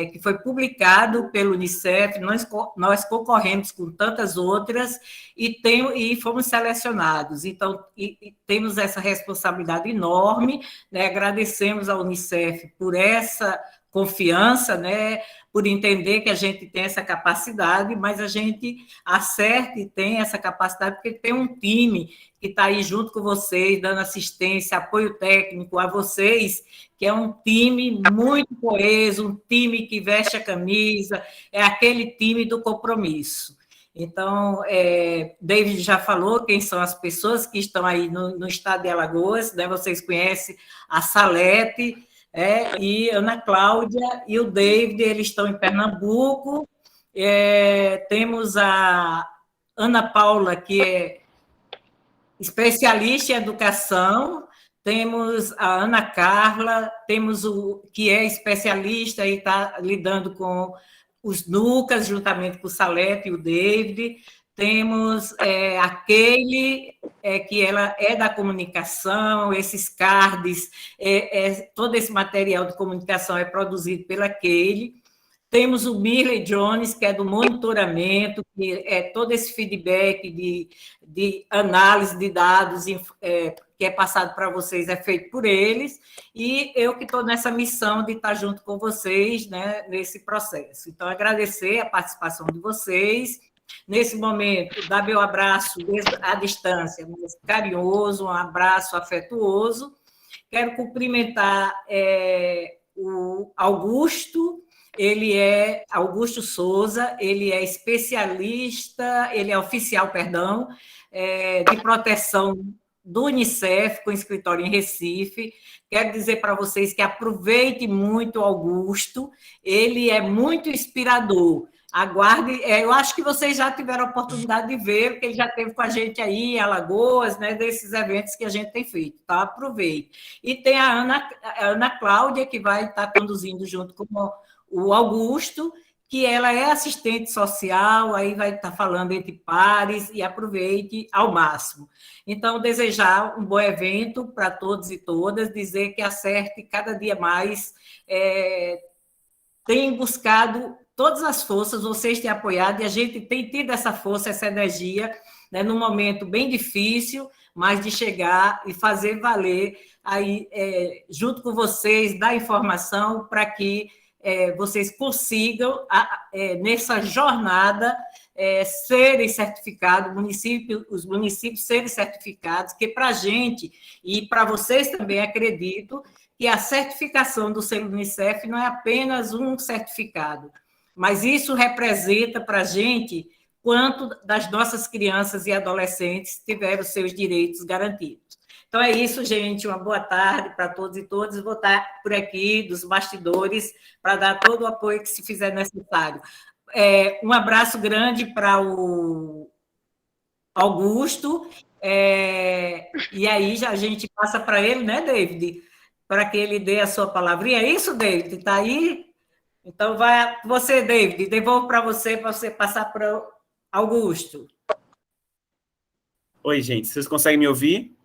que foi publicado pelo Unicef, nós concorremos com tantas outras e fomos selecionados. Então, temos essa responsabilidade enorme, né? Agradecemos ao Unicef por essa confiança, né? Por entender que a gente tem essa capacidade, mas a gente acerta e tem essa capacidade porque tem um time que está aí junto com vocês, dando assistência, apoio técnico a vocês, que é um time muito coeso, um time que veste a camisa, é aquele time do compromisso. Então, David já falou quem são as pessoas que estão aí no estado de Alagoas, né? Vocês conhecem a Salete, e Ana Cláudia e o David, eles estão em Pernambuco. Temos a Ana Paula, que é especialista em educação, temos a Ana Carla, temos o que é especialista e está lidando com os NUCAS, juntamente com o Salete e o David, temos aquele que ela é da comunicação, esses cards, todo esse material de comunicação é produzido pela Keile. Temos o Mirley Jones, que é do monitoramento, que é todo esse feedback de análise de dados que é passado para vocês, é feito por eles, e eu que estou nessa missão de estar junto com vocês, né, nesse processo. Então, agradecer a participação de vocês. Nesse momento, dar meu abraço à distância, mas carinhoso, um abraço afetuoso. Quero cumprimentar o Augusto. Ele é Augusto Souza, ele é especialista, ele é oficial, perdão, de proteção do Unicef, com escritório em Recife. Quero dizer para vocês que aproveite muito o Augusto, ele é muito inspirador. Aguarde, eu acho que vocês já tiveram a oportunidade de ver, porque ele já esteve com a gente aí em Alagoas, né, desses eventos que a gente tem feito, tá? Aproveite. E tem a Ana Cláudia, que vai estar conduzindo junto com o Augusto, que ela é assistente social, aí vai estar falando entre pares, e aproveite ao máximo. Então, desejar um bom evento para todos e todas, dizer que acerte cada dia mais, tem buscado todas as forças, vocês têm apoiado, e a gente tem tido essa força, essa energia, né, num momento bem difícil, mas de chegar e fazer valer, aí, junto com vocês, dar informação para que vocês consigam, nessa jornada, serem certificados, os municípios serem certificados, que para a gente, e para vocês também, acredito, que a certificação do selo Unicef não é apenas um certificado, mas isso representa para a gente quanto das nossas crianças e adolescentes tiveram seus direitos garantidos. Então é isso, gente. Uma boa tarde para todos e todas. Vou estar por aqui, dos bastidores, para dar todo o apoio que se fizer necessário. Um abraço grande para o Augusto, e aí já a gente passa para ele, né, David? Para que ele dê a sua palavrinha. É isso, David? Está aí? Então, vai você, David. Devolvo para você passar para o Augusto. Oi, gente. Vocês conseguem me ouvir?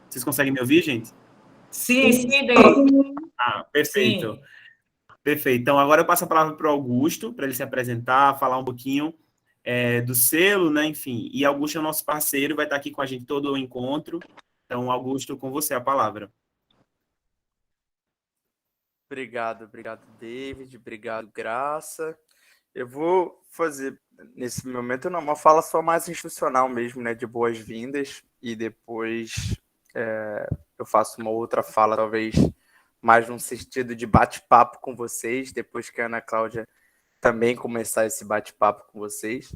Vocês conseguem me ouvir, gente? Sim, David. Perfeito. Sim. Perfeito. Então, agora eu passo a palavra para o Augusto, para ele se apresentar, falar um pouquinho do selo, né? Enfim. E Augusto é o nosso parceiro, vai estar aqui com a gente todo o encontro. Então, Augusto, com você a palavra. Obrigado, David. Obrigado, Graça. Eu vou fazer, nesse momento, uma fala só mais institucional mesmo, né? De boas-vindas. E depois eu faço uma outra fala, talvez mais num sentido de bate-papo com vocês, depois que a Ana Cláudia também começar esse bate-papo com vocês.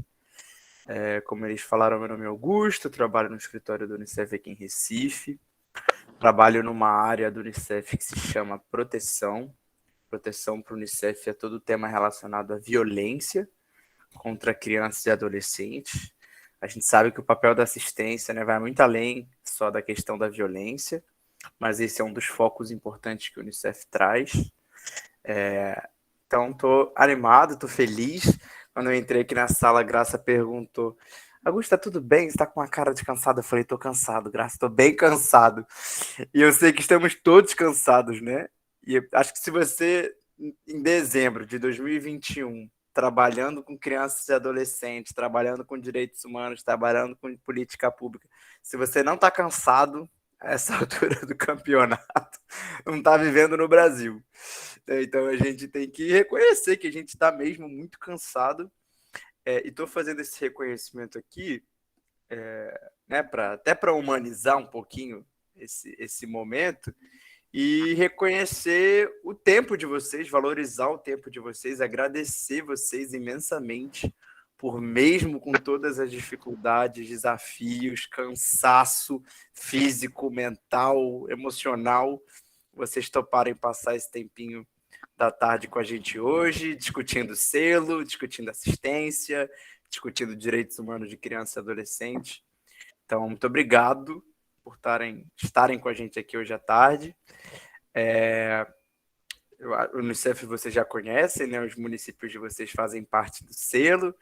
Como eles falaram, meu nome é Augusto, trabalho no escritório do Unicef aqui em Recife, trabalho numa área do Unicef que se chama proteção. Proteção para o Unicef é todo o tema relacionado à violência contra crianças e adolescentes. A gente sabe que o papel da assistência, né, vai muito além só da questão da violência, mas esse é um dos focos importantes que o Unicef traz. Então, estou animado, estou feliz. Quando eu entrei aqui na sala, a Graça perguntou: Augusto, tá tudo bem? Você tá com uma cara de cansado? Eu falei, tô cansado, Graça, tô bem cansado. E eu sei que estamos todos cansados, né? E eu acho que se você, em dezembro de 2021, trabalhando com crianças e adolescentes, trabalhando com direitos humanos, trabalhando com política pública, se você não tá cansado, a essa altura do campeonato, não tá vivendo no Brasil. Então a gente tem que reconhecer que a gente está mesmo muito cansado. E estou fazendo esse reconhecimento aqui, né, até para humanizar um pouquinho esse momento e reconhecer o tempo de vocês, valorizar o tempo de vocês, agradecer vocês imensamente por, mesmo com todas as dificuldades, desafios, cansaço físico, mental, emocional, vocês toparem passar esse tempinho da tarde com a gente hoje, discutindo selo, discutindo assistência, discutindo direitos humanos de criança e adolescente. Então, muito obrigado por estarem com a gente aqui hoje à tarde. O Unicef vocês já conhecem, né? Os municípios de vocês fazem parte do selo.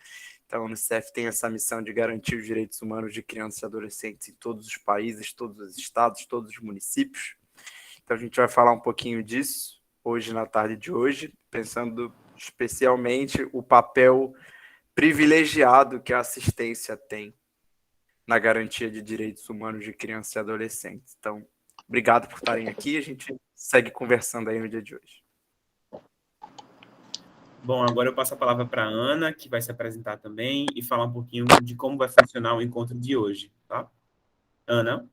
Então, a Unicef tem essa missão de garantir os direitos humanos de crianças e adolescentes em todos os países, todos os estados, todos os municípios. Então, a gente vai falar um pouquinho disso hoje, na tarde de hoje, pensando especialmente o papel privilegiado que a assistência tem na garantia de direitos humanos de crianças e adolescentes. Então, obrigado por estarem aqui, a gente segue conversando aí no dia de hoje. Bom, agora eu passo a palavra para a Ana, que vai se apresentar também e falar um pouquinho de como vai funcionar o encontro de hoje, tá? Ana?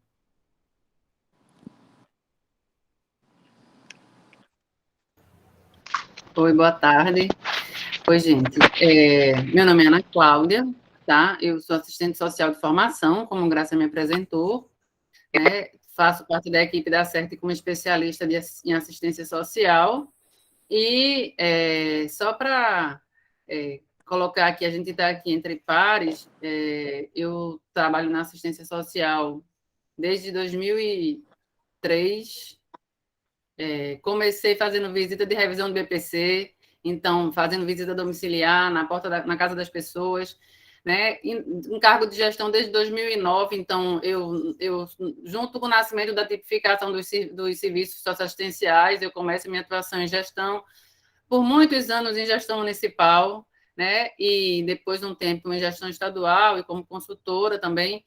Oi, boa tarde. Oi, gente. Meu nome é Ana Cláudia, tá? Eu sou assistente social de formação, como Graça me apresentou, né? Faço parte da equipe da CERT como especialista em assistência social. E só para colocar aqui, a gente está aqui entre pares, eu trabalho na assistência social desde 2003. Comecei fazendo visita de revisão do BPC, então, fazendo visita domiciliar na casa das pessoas, né? Em cargo de gestão desde 2009, então, eu junto com o nascimento da tipificação dos serviços socioassistenciais, eu começo minha atuação em gestão, por muitos anos em gestão municipal, né? E depois de um tempo em gestão estadual e como consultora também.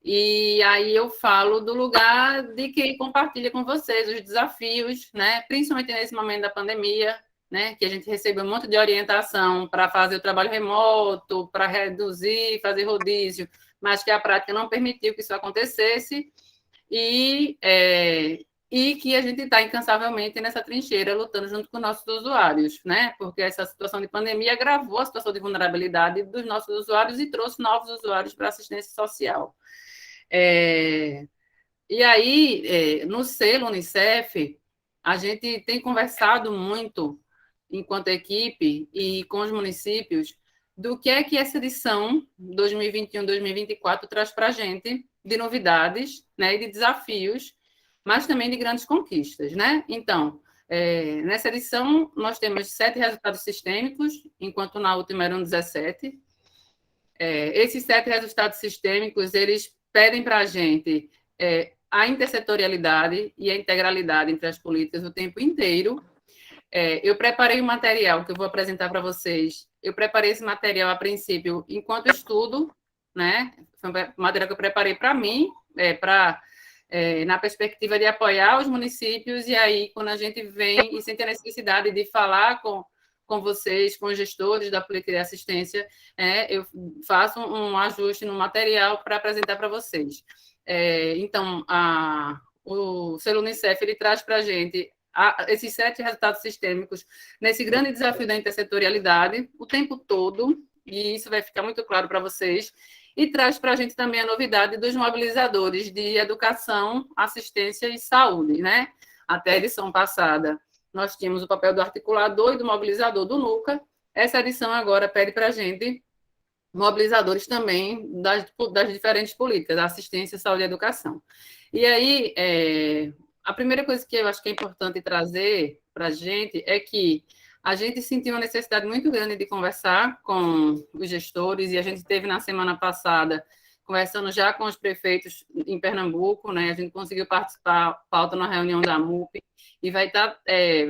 E aí eu falo do lugar de quem compartilha com vocês os desafios, né? Principalmente nesse momento da pandemia, né? Que a gente recebeu um monte de orientação para fazer o trabalho remoto, para reduzir, fazer rodízio, mas que a prática não permitiu que isso acontecesse. E que a gente está incansavelmente nessa trincheira, lutando junto com nossos usuários, né? Porque essa situação de pandemia agravou a situação de vulnerabilidade dos nossos usuários e trouxe novos usuários para a assistência social. E aí, no selo Unicef, a gente tem conversado muito, enquanto equipe e com os municípios, do que é que essa edição 2021-2024 traz para a gente de novidades, né, e de desafios, mas também de grandes conquistas, né? Então, nessa edição, nós temos 7 resultados sistêmicos, enquanto na última eram 17. Esses 7 resultados sistêmicos, eles pedem para a gente a intersetorialidade e a integralidade entre as políticas o tempo inteiro. Eu preparei um material que eu vou apresentar para vocês. Eu preparei esse material, a princípio, enquanto estudo, né? Foi um material que eu preparei para mim, na perspectiva de apoiar os municípios, e aí, quando a gente vem e sente a necessidade de falar com vocês, com os gestores da política de assistência, eu faço um ajuste no material para apresentar para vocês. Então, o selo Unicef, ele traz para a gente esses 7 resultados sistêmicos nesse grande desafio da intersetorialidade o tempo todo, e isso vai ficar muito claro para vocês, e traz para a gente também a novidade dos mobilizadores de educação, assistência e saúde, né? Até a edição passada, nós tínhamos o papel do articulador e do mobilizador do NUCA. Essa edição agora pede para a gente mobilizadores também das diferentes políticas, assistência, saúde e educação. E aí, a primeira coisa que eu acho que é importante trazer para a gente é que a gente sentiu uma necessidade muito grande de conversar com os gestores, e a gente teve na semana passada, conversando já com os prefeitos em Pernambuco, né? A gente conseguiu participar, pauta na reunião da MUP, e vai estar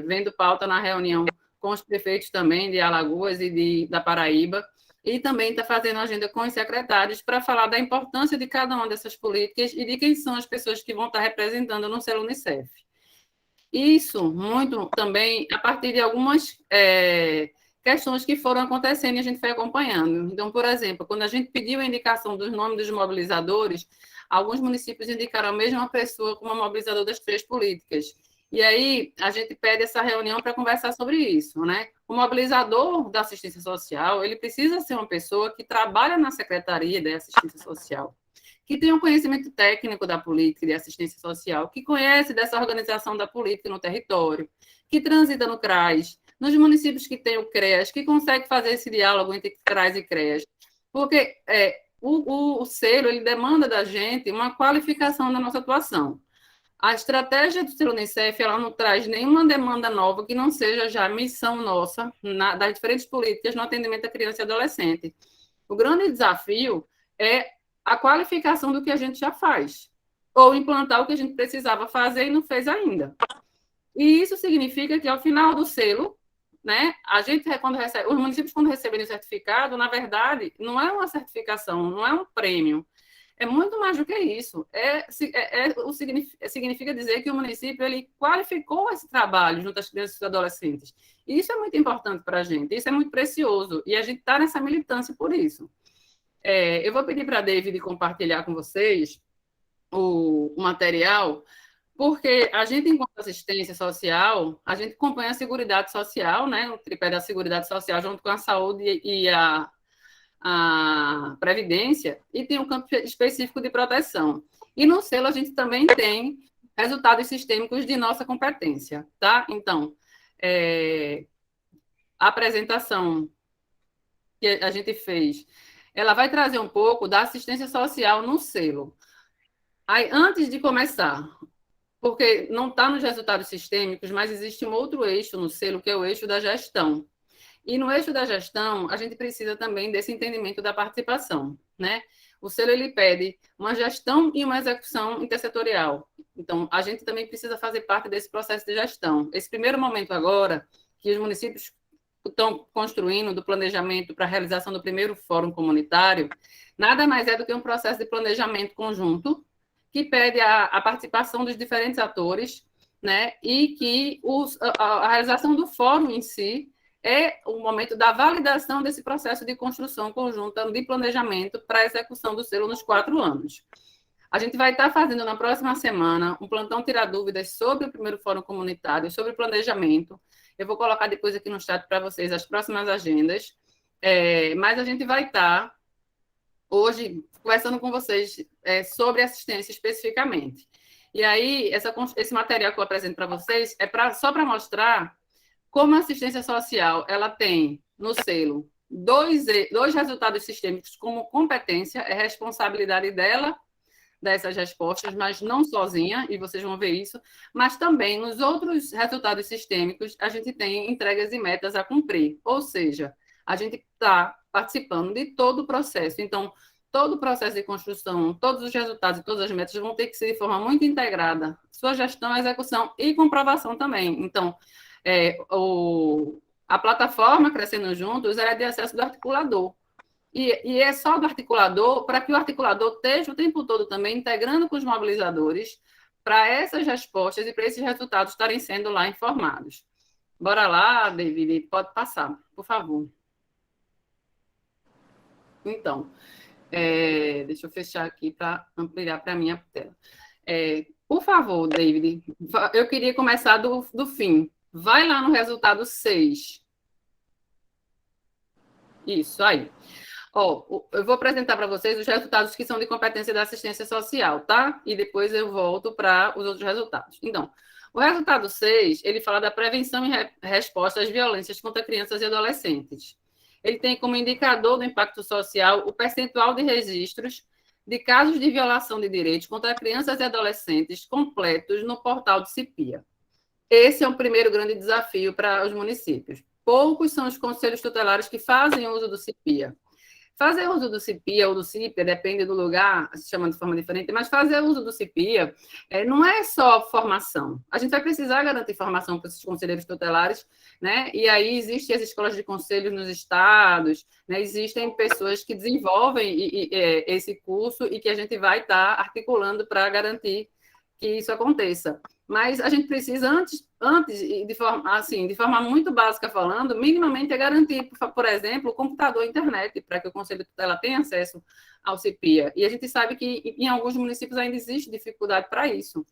vendo pauta na reunião com os prefeitos também de Alagoas e da Paraíba, e também está fazendo agenda com os secretários para falar da importância de cada uma dessas políticas e de quem são as pessoas que vão estar representando no selo Unicef. Isso muito também a partir de algumas questões que foram acontecendo e a gente foi acompanhando. Então, por exemplo, quando a gente pediu a indicação dos nomes dos mobilizadores, alguns municípios indicaram a mesma pessoa como mobilizador das 3 políticas. E aí, a gente pede essa reunião para conversar sobre isso, né? O mobilizador da assistência social, ele precisa ser uma pessoa que trabalha na Secretaria da Assistência Social, que tem um conhecimento técnico da política de assistência social, que conhece dessa organização da política no território, que transita no CRAS, nos municípios que tem o CREAS, que consegue fazer esse diálogo entre CRAS e CREAS. Porque o selo, ele demanda da gente uma qualificação da nossa atuação. A estratégia do selo Unicef, ela não traz nenhuma demanda nova que não seja já missão nossa das diferentes políticas no atendimento à criança e adolescente. O grande desafio é a qualificação do que a gente já faz, ou implantar o que a gente precisava fazer e não fez ainda. E isso significa que, ao final do selo, né, a gente, quando recebe, os municípios, quando recebem o certificado, na verdade, não é uma certificação, não é um prêmio, é muito mais do que isso. Significa dizer que o município ele qualificou esse trabalho junto às crianças e adolescentes. E isso é muito importante para a gente, isso é muito precioso, e a gente está nessa militância por isso. Eu vou pedir para a David compartilhar com vocês o material, porque a gente, enquanto assistência social, a gente acompanha a Seguridade Social, né, o tripé da Seguridade Social, junto com a saúde e a Previdência, e tem um campo específico de proteção. E no selo a gente também tem resultados sistêmicos de nossa competência, tá? Então, a apresentação que a gente fez, ela vai trazer um pouco da assistência social no selo. Aí, antes de começar, porque não está nos resultados sistêmicos, mas existe um outro eixo no selo, que é o eixo da gestão. E no eixo da gestão, a gente precisa também desse entendimento da participação, né? O selo, ele pede uma gestão e uma execução intersetorial. Então, a gente também precisa fazer parte desse processo de gestão. Esse primeiro momento agora, que os municípios estão construindo do planejamento para a realização do primeiro fórum comunitário, nada mais é do que um processo de planejamento conjunto, que pede a participação dos diferentes atores, né? E que a realização do fórum em si é o momento da validação desse processo de construção conjunta de planejamento para a execução do selo nos 4 anos. A gente vai estar fazendo na próxima semana um plantão tirar dúvidas sobre o primeiro fórum comunitário, sobre planejamento. Eu vou colocar depois aqui no chat para vocês as próximas agendas, mas a gente vai estar hoje conversando com vocês sobre assistência especificamente. E aí, esse material que eu apresento para vocês só para mostrar como a assistência social ela tem no selo dois resultados sistêmicos como competência, é responsabilidade dela dessas respostas, mas não sozinha, e vocês vão ver isso, mas também nos outros resultados sistêmicos a gente tem entregas e metas a cumprir, ou seja, a gente está participando de todo o processo. Então, todo o processo de construção, todos os resultados e todas as metas vão ter que ser de forma muito integrada, sua gestão, execução e comprovação também. Então, a plataforma Crescendo Juntos é de acesso do articulador. E é só do articulador, para que o articulador esteja o tempo todo também integrando com os mobilizadores para essas respostas e para esses resultados estarem sendo lá informados. Bora lá, David, pode passar, por favor. Então, deixa eu fechar aqui para ampliar para a minha tela. Por favor, David, eu queria começar do fim. Vai lá no resultado 6. Isso, aí. Eu vou apresentar para vocês os resultados que são de competência da assistência social, tá? E depois eu volto para os outros resultados. Então, o resultado 6, ele fala da prevenção e resposta às violências contra crianças e adolescentes. Ele tem como indicador do impacto social o percentual de registros de casos de violação de direitos contra crianças e adolescentes completos no portal do CIPIA. Esse é o primeiro grande desafio para os municípios. poucos são os conselhos tutelares que fazem uso do CIPIA. Fazer uso do CIPIA ou do CIPIA, depende do lugar, se chama de forma diferente, mas fazer uso do CIPIA não é só formação. A gente vai precisar garantir formação para esses conselheiros tutelares, né? E aí existem as escolas de conselhos nos estados, né? Existem pessoas que desenvolvem esse curso e que a gente vai estar articulando para garantir que isso aconteça. Mas a gente precisa, antes de forma muito básica falando, minimamente garantir, por exemplo, o computador e internet, para que o Conselho de Tutela tenha acesso ao CIPIA. E a gente sabe que em alguns municípios ainda existe dificuldade para isso.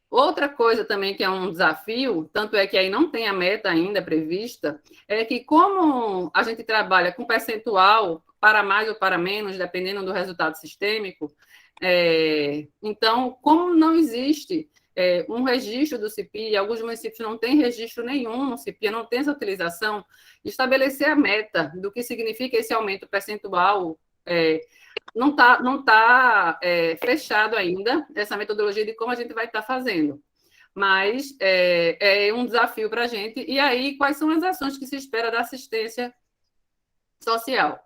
Outra coisa também que é um desafio, tanto é que aí não tem a meta ainda prevista, é que como a gente trabalha com percentual para mais ou para menos, dependendo do resultado sistêmico, então, como não existe um registro do CIPIA, alguns municípios não têm registro nenhum no CIPIA, não tem essa utilização, estabelecer a meta do que significa esse aumento percentual não tá fechado ainda, essa metodologia de como a gente vai estar fazendo. Mas é um desafio para a gente. E aí, quais são as ações que se espera da assistência social?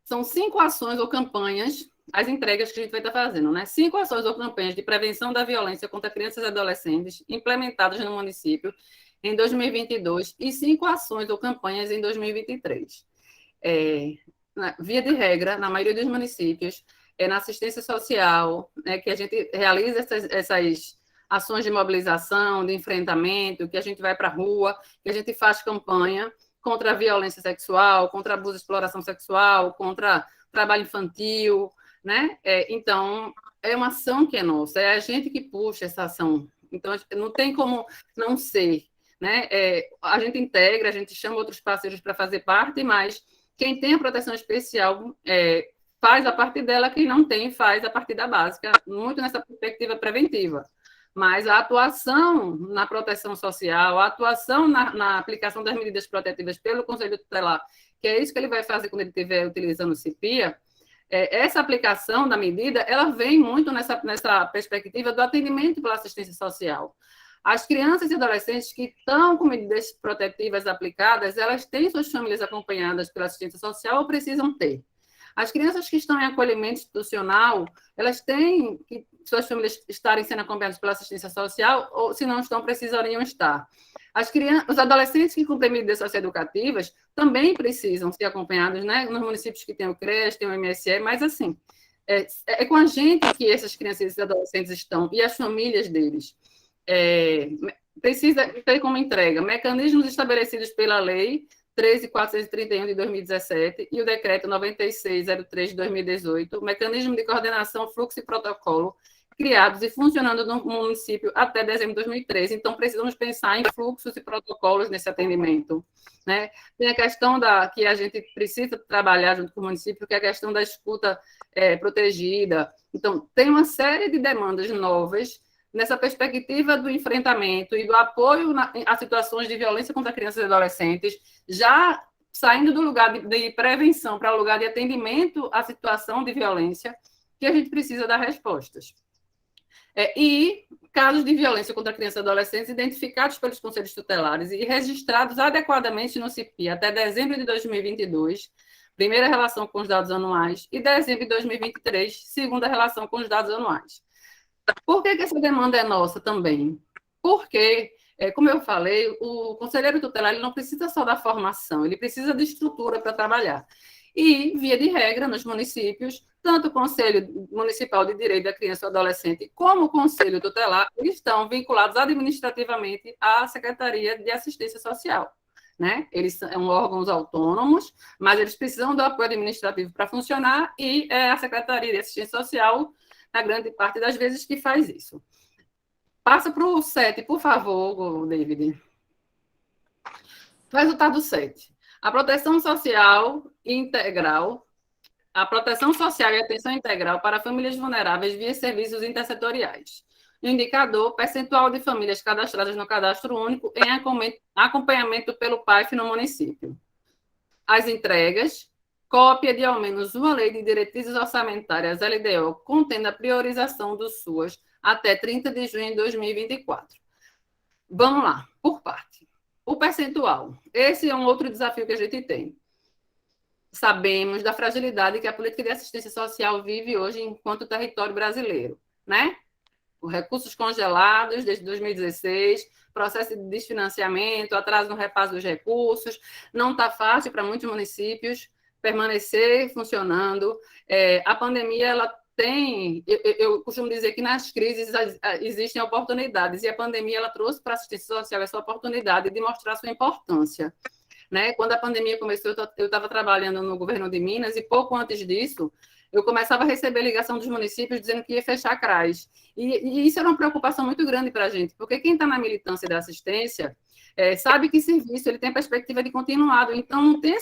São 5 ações ou campanhas, as entregas que a gente vai estar fazendo, né? 5 ações ou campanhas de prevenção da violência contra crianças e adolescentes implementadas no município em 2022 e 5 ações ou campanhas em 2023. Via de regra, na maioria dos municípios, na assistência social, que a gente realiza essas ações de mobilização, de enfrentamento, que a gente vai para a rua, que a gente faz campanha contra a violência sexual, contra abuso e exploração sexual, contra trabalho infantil, né? Então, é uma ação que é nossa, é a gente que puxa essa ação. Então, não tem como não ser, né? A gente integra, a gente chama outros parceiros para fazer parte, mas quem tem a proteção especial faz a parte dela, quem não tem faz a partir da básica, muito nessa perspectiva preventiva. Mas a atuação na proteção social, a atuação na aplicação das medidas protetivas pelo Conselho Tutelar, que é isso que ele vai fazer quando ele estiver utilizando o CIPIA, essa aplicação da medida, ela vem muito nessa perspectiva do atendimento pela assistência social. As crianças e adolescentes que estão com medidas protetivas aplicadas, elas têm suas famílias acompanhadas pela assistência social ou precisam ter. As crianças que estão em acolhimento institucional, elas têm que suas famílias estarem sendo acompanhadas pela assistência social, ou se não estão, precisariam estar. Os adolescentes que cumprem medidas socioeducativas também precisam ser acompanhados, né? Nos municípios que têm o CREAS, tem o MSE, mas assim, é com a gente que essas crianças e adolescentes estão, e as famílias deles. Precisa ter como entrega mecanismos estabelecidos pela Lei 13.431 de 2017 e o Decreto 9603 de 2018, mecanismo de coordenação, fluxo e protocolo criados e funcionando no município até dezembro de 2013. Então, precisamos pensar em fluxos e protocolos nesse atendimento, né? Tem a questão que a gente precisa trabalhar junto com o município, que é a questão da escuta protegida. Então, tem uma série de demandas novas nessa perspectiva do enfrentamento e do apoio a situações de violência contra crianças e adolescentes, já saindo do lugar de prevenção para o lugar de atendimento à situação de violência, que a gente precisa dar respostas. E casos de violência contra crianças e adolescentes identificados pelos conselhos tutelares e registrados adequadamente no CIPIA até dezembro de 2022, primeira relação com os dados anuais, e dezembro de 2023, segunda relação com os dados anuais. Por que essa demanda é nossa também? Porque, como eu falei, o conselheiro tutelar ele não precisa só da formação, ele precisa de estrutura para trabalhar. E, via de regra, nos municípios, tanto o Conselho Municipal de Direito da Criança e do Adolescente como o Conselho Tutelar estão vinculados administrativamente à Secretaria de Assistência Social, né? Eles são órgãos autônomos, mas eles precisam do apoio administrativo para funcionar e é a Secretaria de Assistência Social, na grande parte das vezes, que faz isso. Passa para o 7, por favor, David. Resultado 7. A proteção social integral, a proteção social e atenção integral para famílias vulneráveis via serviços intersetoriais. Indicador, percentual de famílias cadastradas no cadastro único em acompanhamento pelo PAIF no município. As entregas, cópia de ao menos uma lei de diretrizes orçamentárias LDO contendo a priorização dos SUAS até 30 de junho de 2024. Vamos lá, por parte. O percentual. Esse é um outro desafio que a gente tem. Sabemos da fragilidade que a política de assistência social vive hoje enquanto território brasileiro, né? Os recursos congelados desde 2016, processo de desfinanciamento, atraso no repasse dos recursos, não está fácil para muitos municípios permanecer funcionando. A pandemia, ela tem... Eu costumo dizer que nas crises existem oportunidades, e a pandemia ela trouxe para a assistência social essa oportunidade de mostrar sua importância. Né? Quando a pandemia começou, eu estava trabalhando no governo de Minas, e pouco antes disso, eu começava a receber ligação dos municípios dizendo que ia fechar CRAs. E isso era uma preocupação muito grande para a gente, porque quem está na militância da assistência sabe que serviço ele tem perspectiva de continuado, então não tem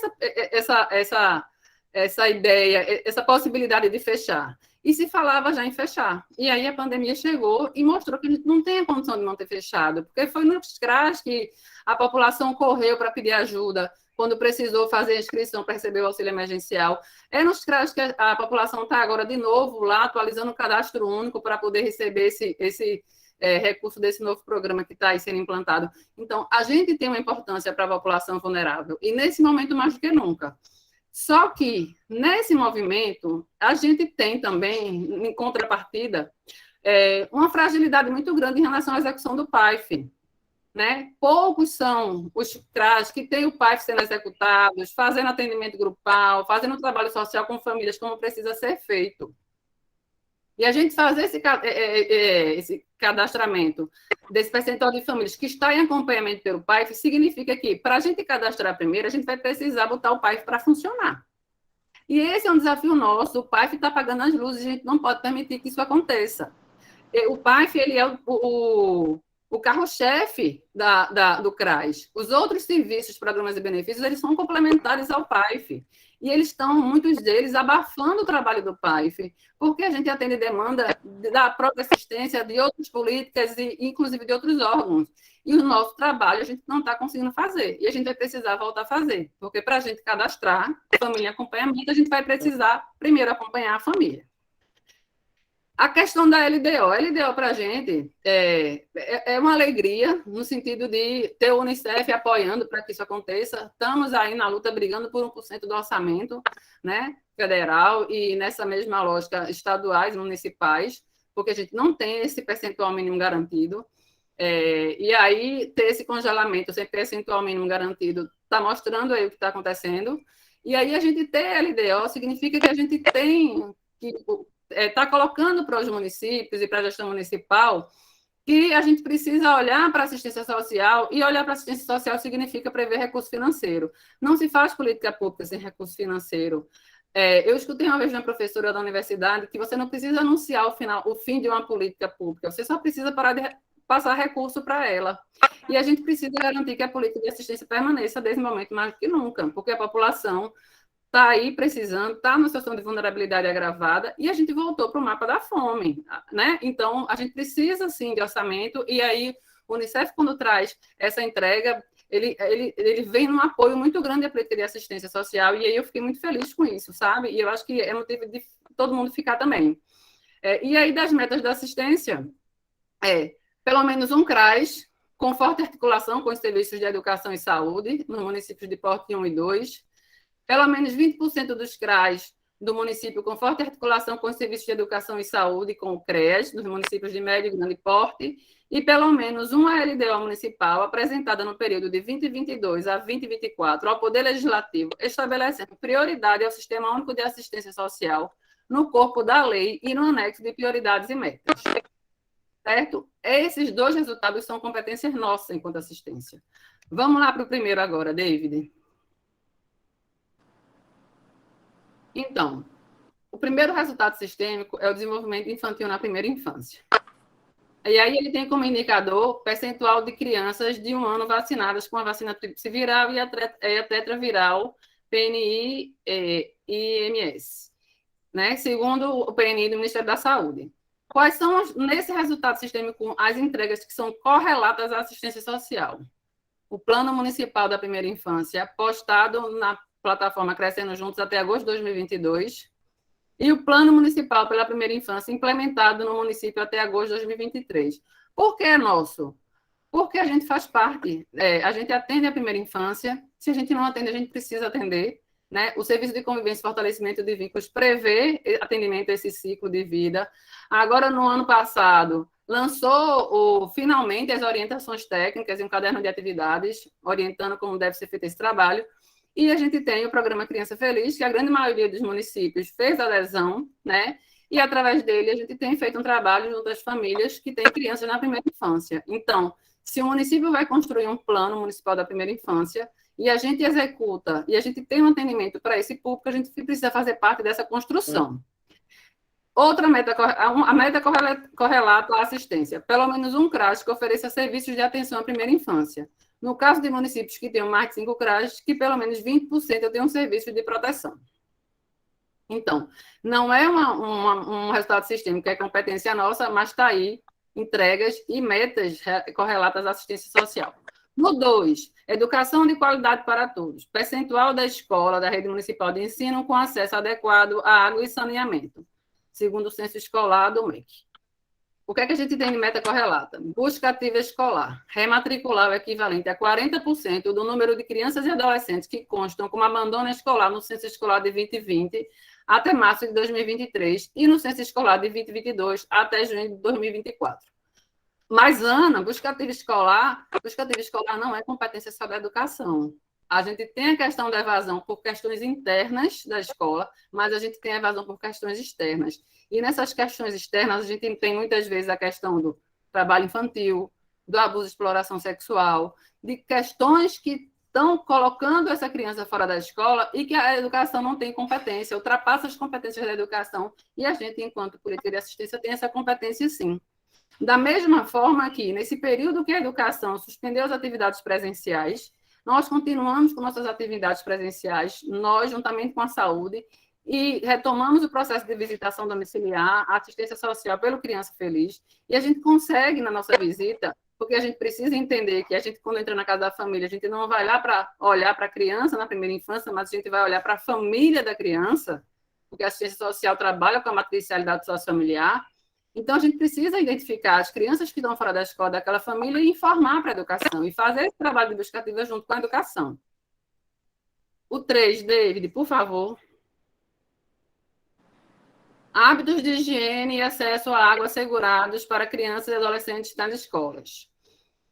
essa ideia, essa possibilidade de fechar. E se falava já em fechar. E aí a pandemia chegou e mostrou que a gente não tem a condição de não ter fechado, porque foi nos CRAs que a população correu para pedir ajuda, quando precisou fazer a inscrição para receber o auxílio emergencial. É nos CRAs que a população está agora de novo lá, atualizando o cadastro único para poder receber esse recurso desse novo programa que está aí sendo implantado. Então, a gente tem uma importância para a população vulnerável, e nesse momento mais do que nunca. Só que, nesse movimento, a gente tem também, em contrapartida, uma fragilidade muito grande em relação à execução do PAIF. Né? Poucos são os CRAs que têm o PAIF sendo executados, fazendo atendimento grupal, fazendo trabalho social com famílias como precisa ser feito. E a gente fazer esse cadastramento desse percentual de famílias que está em acompanhamento pelo PAIF significa que, para a gente cadastrar primeiro, a gente vai precisar botar o PAIF para funcionar. E esse é um desafio nosso. O PAIF está apagando as luzes, a gente não pode permitir que isso aconteça. O PAIF ele é o carro-chefe do CRAS. Os outros serviços, programas e benefícios, eles são complementares ao PAIF. E eles estão, muitos deles, abafando o trabalho do PAIF, porque a gente atende demanda da própria assistência, de outras políticas, e inclusive de outros órgãos. E o nosso trabalho a gente não está conseguindo fazer. E a gente vai precisar voltar a fazer. Porque para a gente cadastrar família em acompanhamento, a gente vai precisar primeiro acompanhar a família. A questão da LDO. A LDO para a gente é uma alegria, no sentido de ter o Unicef apoiando para que isso aconteça. Estamos aí na luta, brigando por 1% do orçamento, né, federal, e nessa mesma lógica, estaduais, municipais, porque a gente não tem esse percentual mínimo garantido. E aí, ter esse congelamento sem percentual mínimo garantido está mostrando aí o que está acontecendo. E aí, a gente ter LDO significa que a gente tem que... está colocando para os municípios e para a gestão municipal que a gente precisa olhar para a assistência social, e olhar para a assistência social significa prever recurso financeiro. Não se faz política pública sem recurso financeiro. Eu escutei uma vez uma professora da universidade que você não precisa anunciar o fim de uma política pública, você só precisa parar de passar recurso para ela. E a gente precisa garantir que a política de assistência permaneça desde o momento mais do que nunca, porque a população está aí precisando, está numa situação de vulnerabilidade agravada, e a gente voltou para o mapa da fome, né? Então, a gente precisa, sim, de orçamento, e aí o Unicef, quando traz essa entrega, ele vem num apoio muito grande à política de assistência social, e aí eu fiquei muito feliz com isso, sabe? E eu acho que é motivo de todo mundo ficar também. E aí, das metas da assistência, pelo menos um CRAS, com forte articulação com os serviços de educação e saúde, nos municípios de porte 1 e 2, pelo menos 20% dos CRAs do município com forte articulação com os serviços de educação e saúde, com o CREAS, dos municípios de médio e grande porte, e pelo menos uma LDO municipal apresentada no período de 2022 a 2024 ao Poder Legislativo, estabelecendo prioridade ao Sistema Único de Assistência Social no corpo da lei e no anexo de prioridades e metas. Certo? Esses dois resultados são competências nossas enquanto assistência. Vamos lá para o primeiro agora, David. Então, o primeiro resultado sistêmico é o desenvolvimento infantil na primeira infância. E aí ele tem como indicador percentual de crianças de 1 ano vacinadas com a vacina tríplice viral e a tetraviral PNI e IMS, né? Segundo o PNI do Ministério da Saúde. Quais são, nesse resultado sistêmico, as entregas que são correlatas à assistência social? O Plano Municipal da Primeira Infância, postado na plataforma Crescendo Juntos até agosto de 2022, e o Plano Municipal pela Primeira Infância implementado no município até agosto de 2023. Por que é nosso? Porque a gente faz parte, a gente atende a primeira infância, se a gente não atende, a gente precisa atender, né? O Serviço de Convivência e Fortalecimento de Vínculos prevê atendimento a esse ciclo de vida. Agora, no ano passado, lançou finalmente as orientações técnicas e um caderno de atividades, orientando como deve ser feito esse trabalho. E a gente tem o programa Criança Feliz, que a grande maioria dos municípios fez adesão, né? E através dele a gente tem feito um trabalho junto às famílias que têm crianças na primeira infância. Então, se o município vai construir um plano municipal da primeira infância e a gente executa e a gente tem um atendimento para esse público, a gente precisa fazer parte dessa construção. Outra meta, a meta correlata à assistência. Pelo menos um CRAS que ofereça serviços de atenção à primeira infância. No caso de municípios que tenham mais de 5 CRAS, que pelo menos 20% tenham um serviço de proteção. Então, não é um resultado sistêmico, é competência nossa, mas está aí entregas e metas correlatas à assistência social. No 2, educação de qualidade para todos. Percentual da escola da rede municipal de ensino com acesso adequado à água e saneamento, segundo o censo escolar do MEC. O que é que a gente tem de meta correlata? Busca ativa escolar. Rematricular o equivalente a 40% do número de crianças e adolescentes que constam como abandono escolar no censo escolar de 2020 até março de 2023 e no censo escolar de 2022 até junho de 2024. Mas, Ana, busca ativa escolar não é competência só da educação. A gente tem a questão da evasão por questões internas da escola, mas a gente tem a evasão por questões externas. E nessas questões externas, a gente tem muitas vezes a questão do trabalho infantil, do abuso e exploração sexual, de questões que estão colocando essa criança fora da escola e que a educação não tem competência, ultrapassa as competências da educação, e a gente, enquanto política de assistência, tem essa competência, sim. Da mesma forma que, nesse período que a educação suspendeu as atividades presenciais, nós continuamos com nossas atividades presenciais, nós, juntamente com a saúde, e retomamos o processo de visitação domiciliar, assistência social pelo Criança Feliz, e a gente consegue, na nossa visita, porque a gente precisa entender que a gente, quando entra na casa da família, a gente não vai lá para olhar para a criança na primeira infância, mas a gente vai olhar para a família da criança, porque a assistência social trabalha com a matricialidade sociofamiliar. Então, a gente precisa identificar as crianças que estão fora da escola daquela família e informar para a educação, e fazer esse trabalho de busca ativa junto com a educação. O 3, David, por favor. Hábitos de higiene e acesso à água assegurados para crianças e adolescentes nas escolas.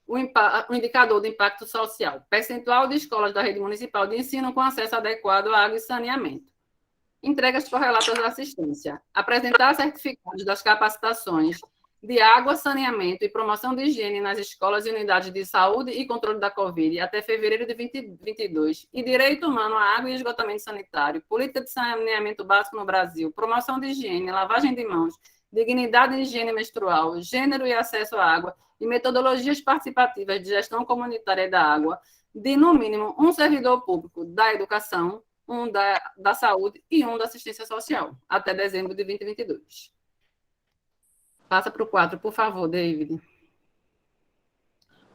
O indicador de impacto social. Percentual de escolas da rede municipal de ensino com acesso adequado à água e saneamento. Entregas correlatas à assistência. Apresentar certificados das capacitações de água, saneamento e promoção de higiene nas escolas e unidades de saúde e controle da Covid até fevereiro de 2022. E direito humano à água e esgotamento sanitário. Política de saneamento básico no Brasil. Promoção de higiene, lavagem de mãos, dignidade e higiene menstrual, gênero e acesso à água e metodologias participativas de gestão comunitária da água, de, no mínimo, um servidor público da educação, um da saúde e um da assistência social, até dezembro de 2022. Passa para o 4, por favor, David.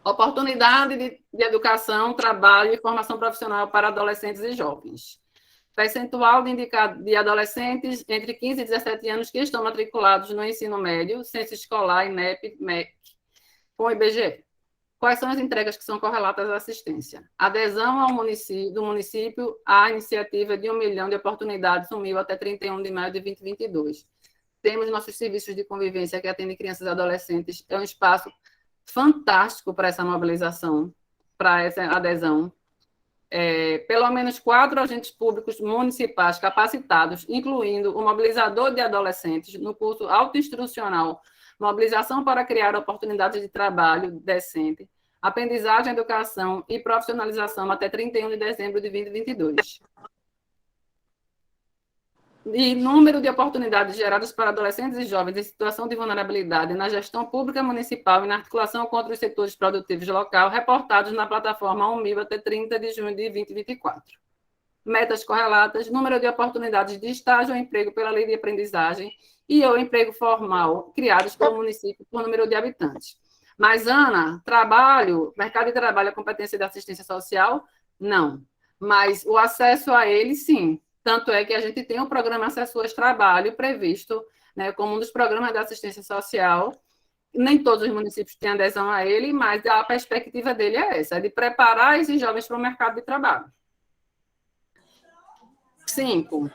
Oportunidade de educação, trabalho e formação profissional para adolescentes e jovens. Percentual de adolescentes entre 15 e 17 anos que estão matriculados no ensino médio, censo escolar, INEP, MEC, com o IBGE. Quais são as entregas que são correlatas à assistência? Adesão do município à iniciativa de 1 milhão de oportunidades, 1.000 até 31 de maio de 2022. Temos nossos serviços de convivência que atendem crianças e adolescentes. É um espaço fantástico para essa mobilização, para essa adesão. Pelo menos 4 agentes públicos municipais capacitados, incluindo o mobilizador de adolescentes no curso autoinstrucional Mobilização para criar oportunidades de trabalho decente, aprendizagem, educação e profissionalização até 31 de dezembro de 2022. E número de oportunidades geradas para adolescentes e jovens em situação de vulnerabilidade na gestão pública municipal e na articulação contra os setores produtivos local, reportados na plataforma 1.000 até 30 de junho de 2024. Metas correlatas, número de oportunidades de estágio ou emprego pela lei de aprendizagem e ou emprego formal criados pelo município por número de habitantes. Mas, Ana, trabalho, mercado de trabalho, a competência de assistência social? Não. Mas o acesso a ele, sim. Tanto é que a gente tem o programa Acesso ao Trabalho previsto, né, como um dos programas da assistência social, nem todos os municípios têm adesão a ele, mas a perspectiva dele é essa, é de preparar esses jovens para o mercado de trabalho. 5.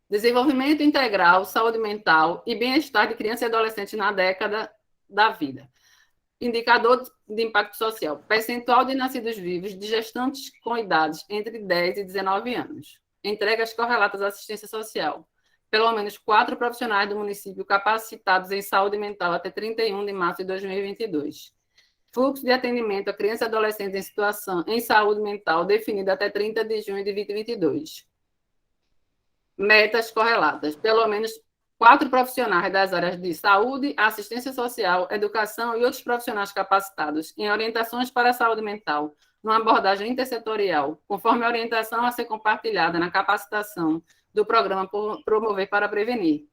Desenvolvimento integral, saúde mental e bem-estar de criança e adolescente na década da vida. Indicador de impacto social. Percentual de nascidos vivos de gestantes com idades entre 10 e 19 anos. Entregas correlatas à assistência social. Pelo menos 4 profissionais do município capacitados em saúde mental até 31 de março de 2022. Fluxo de atendimento a crianças e adolescentes em situação em saúde mental definido até 30 de junho de 2022. Metas correlatas. Pelo menos 4 profissionais das áreas de saúde, assistência social, educação e outros profissionais capacitados em orientações para a saúde mental, numa abordagem intersetorial, conforme a orientação a ser compartilhada na capacitação do programa Promover para Prevenir.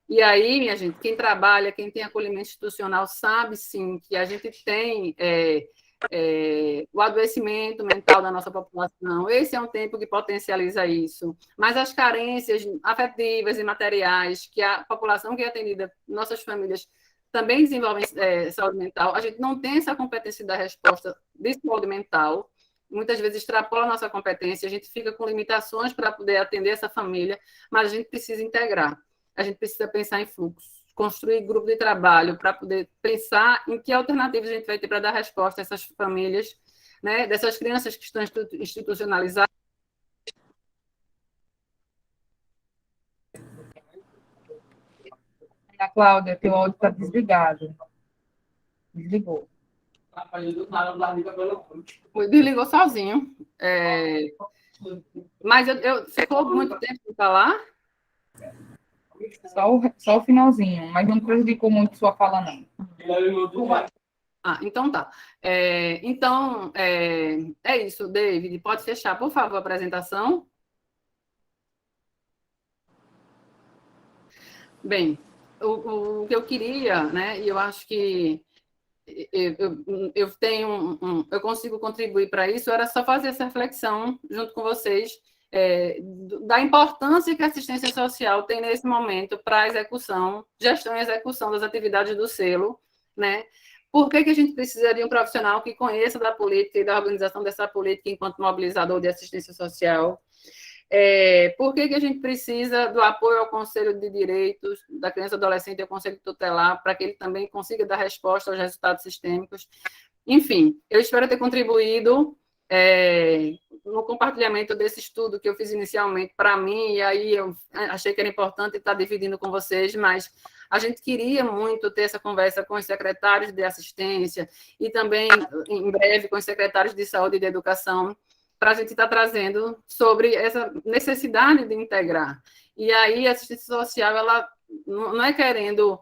E aí, minha gente, quem trabalha, quem tem acolhimento institucional, sabe, sim, que a gente tem o adoecimento mental da nossa população. Esse é um tempo que potencializa isso. Mas as carências afetivas e materiais que a população que é atendida, nossas famílias, também desenvolvem saúde mental, a gente não tem essa competência da resposta de saúde mental, muitas vezes extrapola a nossa competência, a gente fica com limitações para poder atender essa família, mas a gente precisa integrar. A gente precisa pensar em fluxo, construir grupo de trabalho para poder pensar em que alternativas a gente vai ter para dar resposta a essas famílias, né, dessas crianças que estão institucionalizadas. Ana Cláudia, teu áudio está desligado. Desligou. Desligou sozinho. Mas ficou muito tempo sem falar? Só o finalzinho, mas não prejudicou muito sua fala, não. Então tá. Então, é isso, David. Pode fechar, por favor, a apresentação. Bem, o que eu queria, né, e eu acho que eu consigo contribuir para isso, era só fazer essa reflexão junto com vocês, da importância que a assistência social tem nesse momento para a execução, gestão e execução das atividades do selo, né? Por que a gente precisa de um profissional que conheça da política e da organização dessa política enquanto mobilizador de assistência social? Por que a gente precisa do apoio ao Conselho de Direitos da Criança e Adolescente e ao Conselho Tutelar, para que ele também consiga dar resposta aos resultados sistêmicos? Enfim, eu espero ter contribuído no compartilhamento desse estudo que eu fiz inicialmente para mim, e aí eu achei que era importante estar dividindo com vocês, mas a gente queria muito ter essa conversa com os secretários de assistência e também, em breve, com os secretários de saúde e de educação, para a gente estar trazendo sobre essa necessidade de integrar. E aí a assistência social, ela não é querendo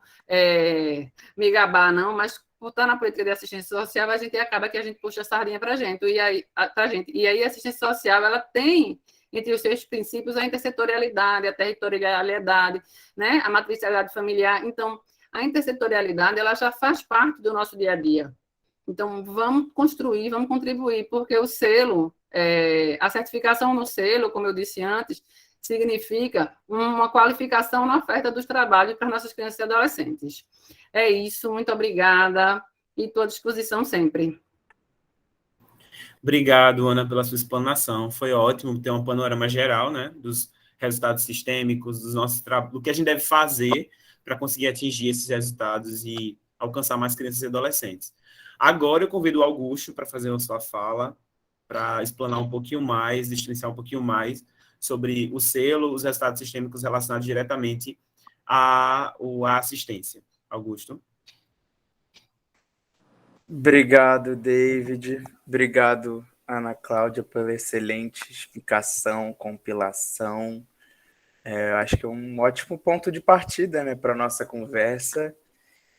me gabar, não, mas por estar na política de assistência social, a gente acaba que a gente puxa a sardinha para a gente. E aí a assistência social, ela tem entre os seus princípios a intersetorialidade, a territorialidade, né, a matricialidade familiar. Então, a intersetorialidade, ela já faz parte do nosso dia a dia. Então, vamos construir, vamos contribuir, porque o selo, a certificação no selo, como eu disse antes, significa uma qualificação na oferta dos trabalhos para nossas crianças e adolescentes. É isso, muito obrigada e estou à disposição sempre. Obrigado, Ana, pela sua explanação. Foi ótimo ter um panorama geral, né, dos resultados sistêmicos, do que a gente deve fazer para conseguir atingir esses resultados e alcançar mais crianças e adolescentes. Agora eu convido o Augusto para fazer a sua fala, para explanar um pouquinho mais, destrinçar um pouquinho mais sobre o selo, os resultados sistêmicos relacionados diretamente à assistência. Augusto. Obrigado, David. Obrigado, Ana Cláudia, pela excelente explicação, compilação. Acho que é um ótimo ponto de partida, né, para a nossa conversa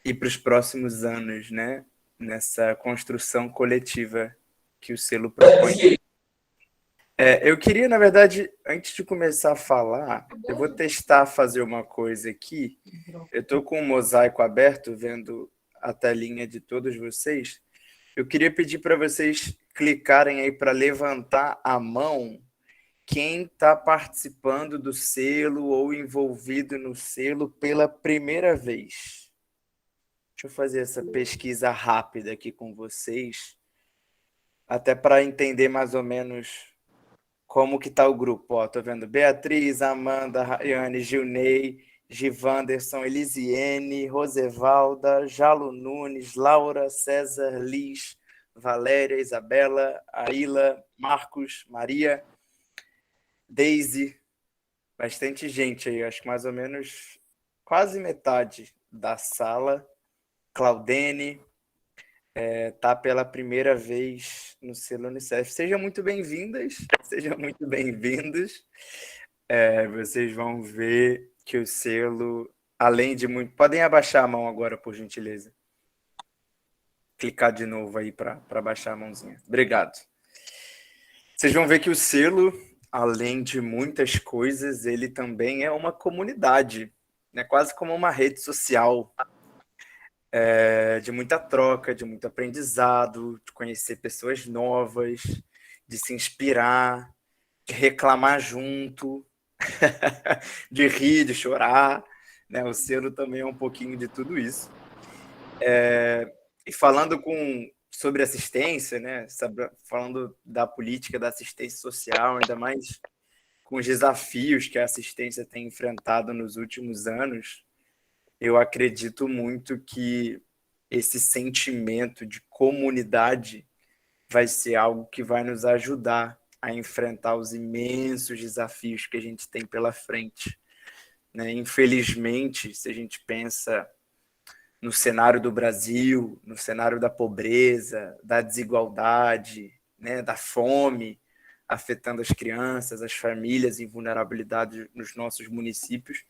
e para os próximos anos, né, nessa construção coletiva que o selo propõe. Eu queria, na verdade, antes de começar a falar, eu vou testar fazer uma coisa aqui. Eu estou com o mosaico aberto, vendo a telinha de todos vocês. Eu queria pedir para vocês clicarem aí para levantar a mão quem está participando do selo ou envolvido no selo pela primeira vez. Deixa eu fazer essa pesquisa rápida aqui com vocês, até para entender mais ou menos como que está o grupo. Ó, tô vendo Beatriz, Amanda, Rayane, Gilney, Givanderson, Elisiene, Rosevalda, Jalo Nunes, Laura, César, Liz, Valéria, Isabela, Aila, Marcos, Maria, Deise, bastante gente aí, acho que mais ou menos quase metade da sala. Claudene, tá pela primeira vez no selo Unicef. Sejam muito bem-vindas, sejam muito bem-vindos. Vocês vão ver que o selo, além de muito... Podem abaixar a mão agora, por gentileza. Clicar de novo aí para abaixar a mãozinha. Obrigado. Vocês vão ver que o selo, além de muitas coisas, ele também é uma comunidade, né? Quase como uma rede social, de muita troca, de muito aprendizado, de conhecer pessoas novas, de se inspirar, de reclamar junto, de rir, de chorar, né? O selo também é um pouquinho de tudo isso. E falando sobre assistência, né? Falando da política da assistência social, ainda mais com os desafios que a assistência tem enfrentado nos últimos anos, eu acredito muito que esse sentimento de comunidade vai ser algo que vai nos ajudar a enfrentar os imensos desafios que a gente tem pela frente, né? Infelizmente, se a gente pensa no cenário do Brasil, no cenário da pobreza, da desigualdade, né, da fome, afetando as crianças, as famílias em vulnerabilidade nos nossos municípios,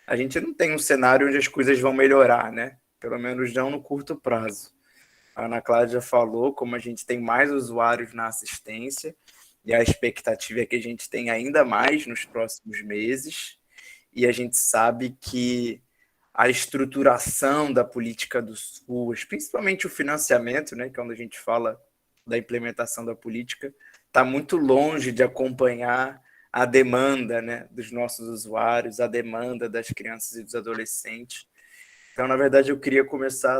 a gente não tem um cenário onde as coisas vão melhorar, né? Pelo menos não no curto prazo. A Ana Cláudia falou como a gente tem mais usuários na assistência e a expectativa é que a gente tenha ainda mais nos próximos meses, e a gente sabe que a estruturação da política do SUS, principalmente o financiamento, né, que é onde a gente fala da implementação da política, está muito longe de acompanhar a demanda, né, dos nossos usuários, a demanda das crianças e dos adolescentes. Então, na verdade, eu queria começar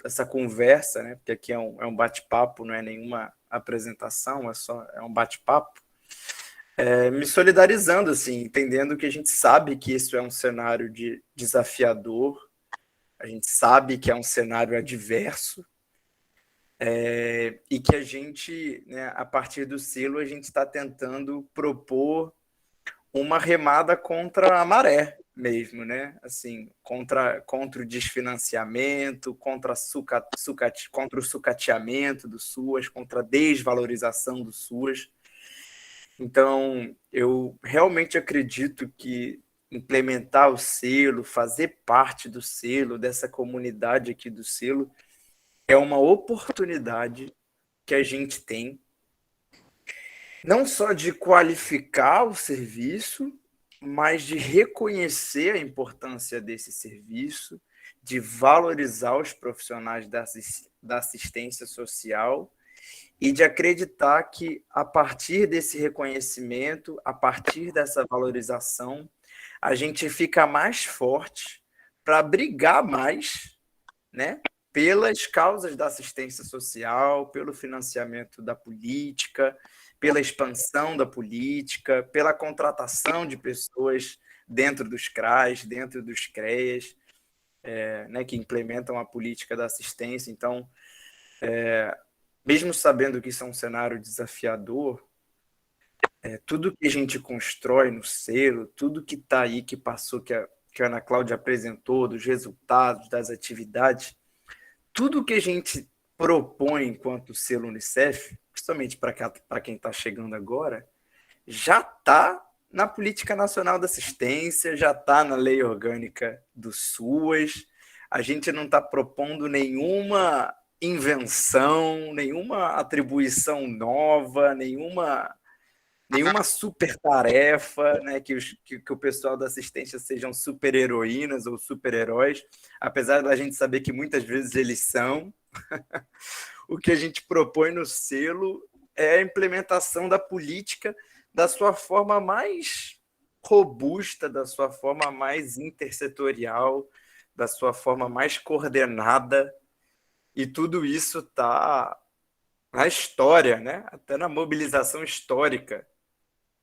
essa conversa, né, porque aqui é um bate-papo, não é nenhuma apresentação, é um bate-papo, me solidarizando, assim, entendendo que a gente sabe que isso é um cenário desafiador, a gente sabe que é um cenário adverso, e que a gente, né, a partir do selo, a gente está tentando propor uma remada contra a maré mesmo, né? Assim, contra o desfinanciamento, contra o sucateamento do SUAS, contra a desvalorização do SUAS. Então, eu realmente acredito que implementar o selo, fazer parte do selo, dessa comunidade aqui do selo, é uma oportunidade que a gente tem, não só de qualificar o serviço, mas de reconhecer a importância desse serviço, de valorizar os profissionais da assistência social e de acreditar que, a partir desse reconhecimento, a partir dessa valorização, a gente fica mais forte para brigar mais, né, pelas causas da assistência social, pelo financiamento da política, pela expansão da política, pela contratação de pessoas dentro dos CRAs, dentro dos CREAs, né, que implementam a política da assistência. Então, mesmo sabendo que isso é um cenário desafiador, tudo que a gente constrói no selo, tudo que está aí, que passou, que a Ana Cláudia apresentou, dos resultados, das atividades, tudo que a gente propõe enquanto selo Unicef, principalmente para quem está chegando agora, já está na Política Nacional da Assistência, já está na Lei Orgânica do SUAS. A gente não está propondo nenhuma invenção, nenhuma atribuição nova, nenhuma super tarefa, né, que o pessoal da assistência sejam super-heroínas ou super-heróis, apesar da gente saber que muitas vezes eles são. O que a gente propõe no selo é a implementação da política da sua forma mais robusta, da sua forma mais intersetorial, da sua forma mais coordenada, e tudo isso está na história, né? Até na mobilização histórica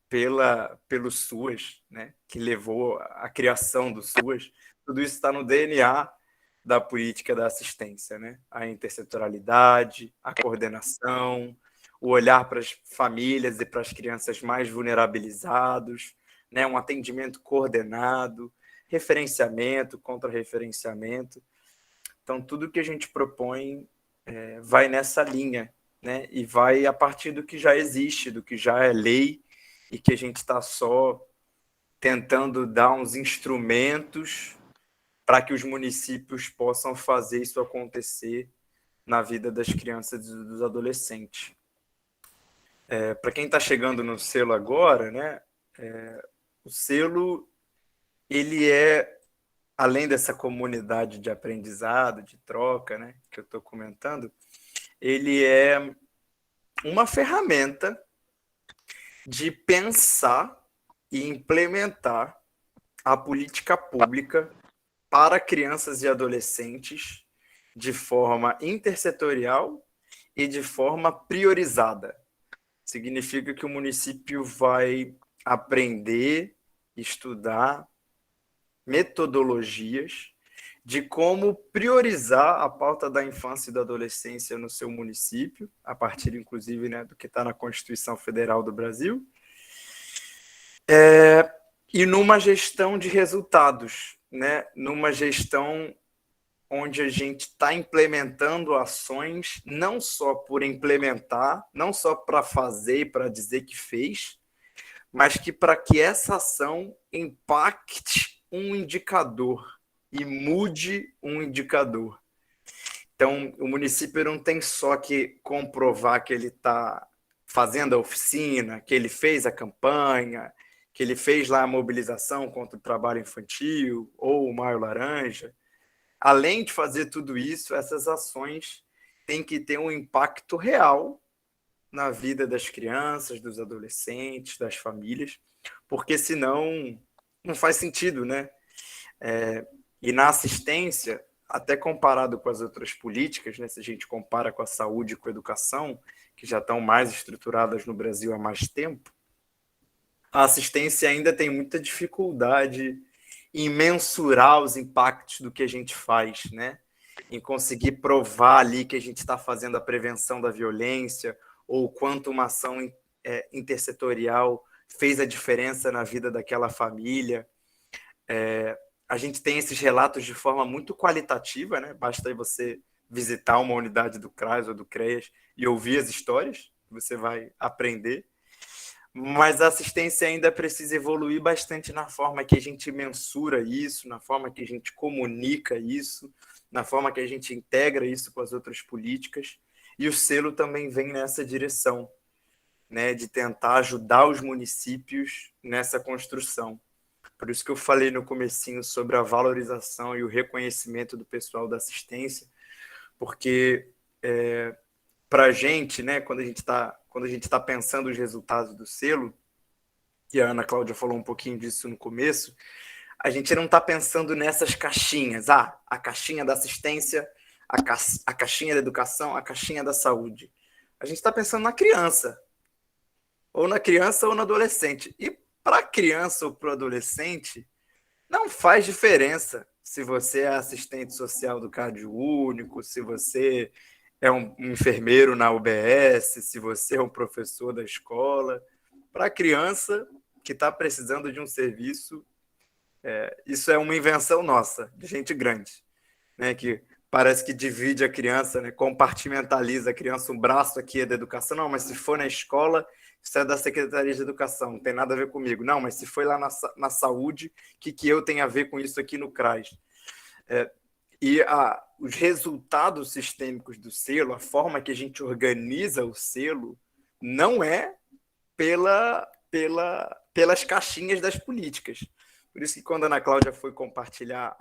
pelo SUAS, né? Que levou à criação do SUAS. Tudo isso está no DNA da política da assistência, né? A intersetorialidade, a coordenação, o olhar para as famílias e para as crianças mais vulnerabilizados, né? Um atendimento coordenado, referenciamento, contra-referenciamento. Então, tudo que a gente propõe vai nessa linha, né? E vai a partir do que já existe, do que já é lei, e que a gente está só tentando dar uns instrumentos para que os municípios possam fazer isso acontecer na vida das crianças e dos adolescentes. Para quem está chegando no selo agora, né? O selo, ele é, além dessa comunidade de aprendizado, de troca, né, que eu estou comentando, ele é uma ferramenta de pensar e implementar a política pública para crianças e adolescentes de forma intersetorial e de forma priorizada. Significa que o município vai aprender, estudar metodologias de como priorizar a pauta da infância e da adolescência no seu município, a partir, inclusive, né, do que está na Constituição Federal do Brasil, e numa gestão de resultados, né, numa gestão onde a gente está implementando ações, não só por implementar, não só para fazer e para dizer que fez, mas que para que essa ação impacte um indicador e mude um indicador. Então, o município não tem só que comprovar que ele está fazendo a oficina, que ele fez a campanha, que ele fez lá a mobilização contra o trabalho infantil ou o Maio Laranja. Além de fazer tudo isso, essas ações têm que ter um impacto real na vida das crianças, dos adolescentes, das famílias, porque senão não faz sentido, né? E na assistência, até comparado com as outras políticas, né, se a gente compara com a saúde e com a educação, que já estão mais estruturadas no Brasil há mais tempo, a assistência ainda tem muita dificuldade em mensurar os impactos do que a gente faz, né? Em conseguir provar ali que a gente está fazendo a prevenção da violência ou quanto uma ação intersetorial fez a diferença na vida daquela família. A gente tem esses relatos de forma muito qualitativa, né? Basta aí você visitar uma unidade do CRAS ou do CREAS e ouvir as histórias, você vai aprender. Mas a assistência ainda precisa evoluir bastante na forma que a gente mensura isso, na forma que a gente comunica isso, na forma que a gente integra isso com as outras políticas. E o selo também vem nessa direção, né, de tentar ajudar os municípios nessa construção. Por isso que eu falei no comecinho sobre a valorização e o reconhecimento do pessoal da assistência, porque para a gente, né, quando a gente está pensando os resultados do selo, e a Ana Cláudia falou um pouquinho disso no começo, a gente não está pensando nessas caixinhas, a caixinha da assistência, a caixinha da educação, a caixinha da saúde. A gente está pensando na criança ou no adolescente. E para a criança ou para o adolescente, não faz diferença se você é assistente social do Cade Único, se você é um enfermeiro na UBS, se você é um professor da escola. Para a criança que está precisando de um serviço, isso é uma invenção nossa, de gente grande, né? Que parece que divide a criança, né? Compartimentaliza a criança, um braço aqui é da educação, não, mas se for na escola, isso é da Secretaria de Educação, não tem nada a ver comigo. Não, mas se foi lá na saúde, o que eu tenho a ver com isso aqui no CRAS? Os resultados sistêmicos do selo, a forma que a gente organiza o selo, não é pelas caixinhas das políticas. Por isso que quando a Ana Cláudia foi compartilhar,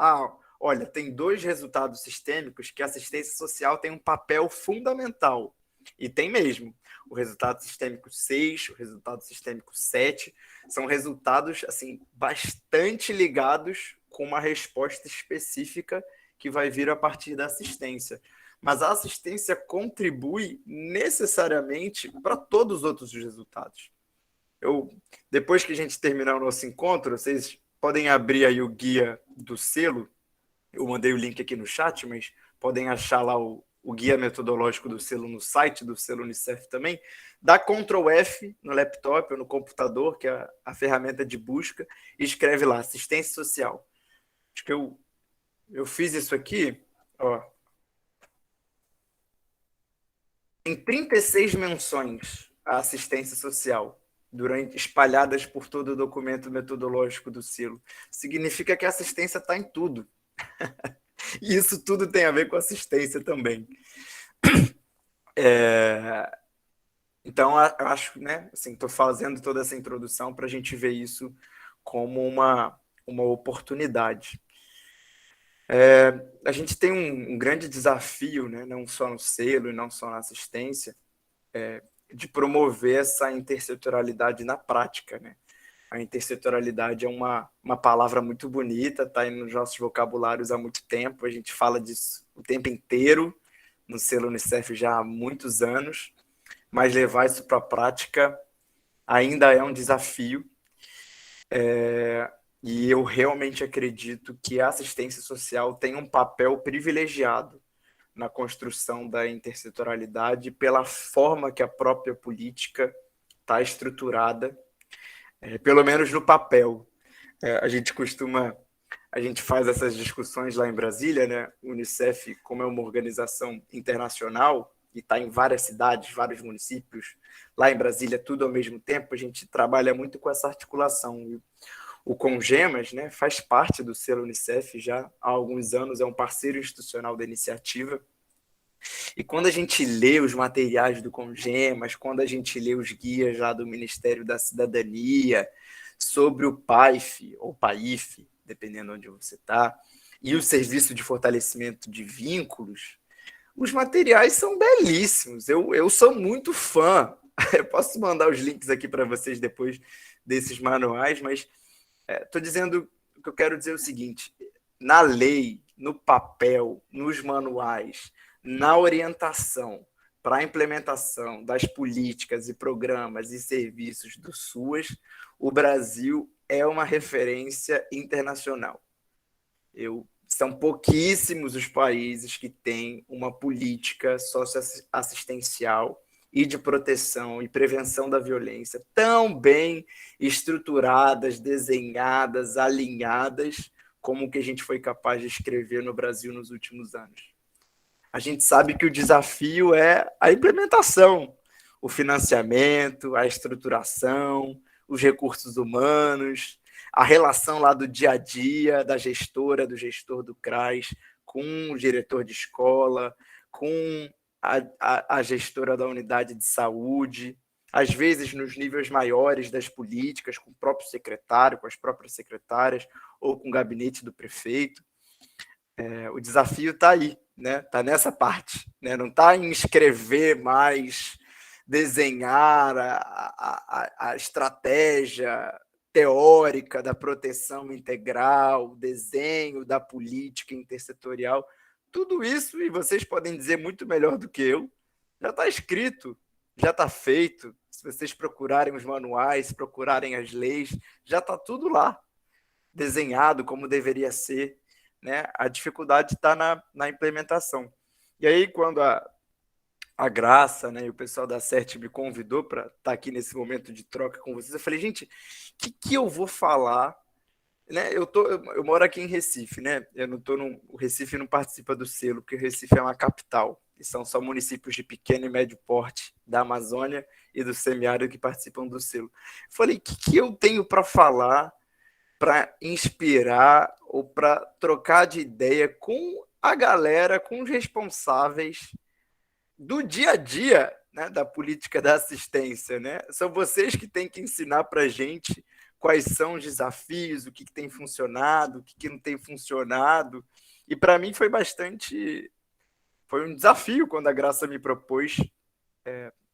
olha, tem 2 resultados sistêmicos que a assistência social tem um papel fundamental. E tem mesmo. O resultado sistêmico 6, o resultado sistêmico 7, são resultados assim bastante ligados com uma resposta específica que vai vir a partir da assistência. Mas a assistência contribui necessariamente para todos os outros resultados. Depois que a gente terminar o nosso encontro, vocês podem abrir aí o guia do selo. Eu mandei o link aqui no chat, mas podem achar lá o guia metodológico do selo no site do selo Unicef também. Dá Ctrl F no laptop ou no computador, que é a ferramenta de busca, e escreve lá, assistência social. Acho que eu fiz isso aqui, ó. Tem 36 menções à assistência social, espalhadas por todo o documento metodológico do selo. Significa que a assistência está em tudo. E isso tudo tem a ver com assistência também. Então, eu acho, né, assim, estou fazendo toda essa introdução para a gente ver isso como uma oportunidade. A gente tem um grande desafio, né, não só no selo e não só na assistência, de promover essa intersetorialidade na prática, né? A intersetorialidade é uma palavra muito bonita, está aí nos nossos vocabulários há muito tempo, a gente fala disso o tempo inteiro, no selo Unicef já há muitos anos, mas levar isso para a prática ainda é um desafio. E eu realmente acredito que a assistência social tem um papel privilegiado na construção da intersetorialidade pela forma que a própria política está estruturada, pelo menos no papel. A gente faz essas discussões lá em Brasília, né? O Unicef, como é uma organização internacional e está em várias cidades, vários municípios, lá em Brasília, tudo ao mesmo tempo, a gente trabalha muito com essa articulação. O Congemas, né, faz parte do selo Unicef já há alguns anos, é um parceiro institucional da iniciativa. E quando a gente lê os materiais do Congemas, quando a gente lê os guias lá do Ministério da Cidadania sobre o PAIF, ou PAIF, dependendo onde você está, e o Serviço de Fortalecimento de Vínculos, os materiais são belíssimos. Eu sou muito fã. Eu posso mandar os links aqui para vocês depois desses manuais, mas estou dizendo, o que eu quero dizer é o seguinte: na lei, no papel, nos manuais, na orientação para a implementação das políticas e programas e serviços do SUAS, o Brasil é uma referência internacional. São pouquíssimos os países que têm uma política socioassistencial e de proteção e prevenção da violência tão bem estruturadas, desenhadas, alinhadas, como o que a gente foi capaz de escrever no Brasil nos últimos anos. A gente sabe que o desafio é a implementação, o financiamento, a estruturação, os recursos humanos, a relação lá do dia a dia, da gestora, do gestor do CRAS, com o diretor de escola, com a gestora da unidade de saúde, às vezes nos níveis maiores das políticas, com o próprio secretário, com as próprias secretárias, ou com o gabinete do prefeito. O desafio está aí, né? Está nessa parte, né? Não está em escrever mais, desenhar a estratégia teórica da proteção integral, o desenho da política intersetorial. Tudo isso, e vocês podem dizer muito melhor do que eu, já está escrito, já está feito. Se vocês procurarem os manuais, procurarem as leis, já está tudo lá, desenhado como deveria ser, né? A dificuldade está na implementação. E aí, quando a Graça, né, e o pessoal da CERT me convidou para estar aqui nesse momento de troca com vocês, eu falei, gente, o que eu vou falar? Né? Eu moro aqui em Recife, né? O Recife não participa do selo, porque o Recife é uma capital, e são só municípios de pequeno e médio porte da Amazônia e do semiárido que participam do selo. Eu falei, o que eu tenho para falar, para inspirar ou para trocar de ideia com a galera, com os responsáveis do dia a dia, né, da política da assistência, né? São vocês que têm que ensinar para a gente quais são os desafios, o que tem funcionado, o que não tem funcionado. E para mim foi um desafio quando a Graça me propôs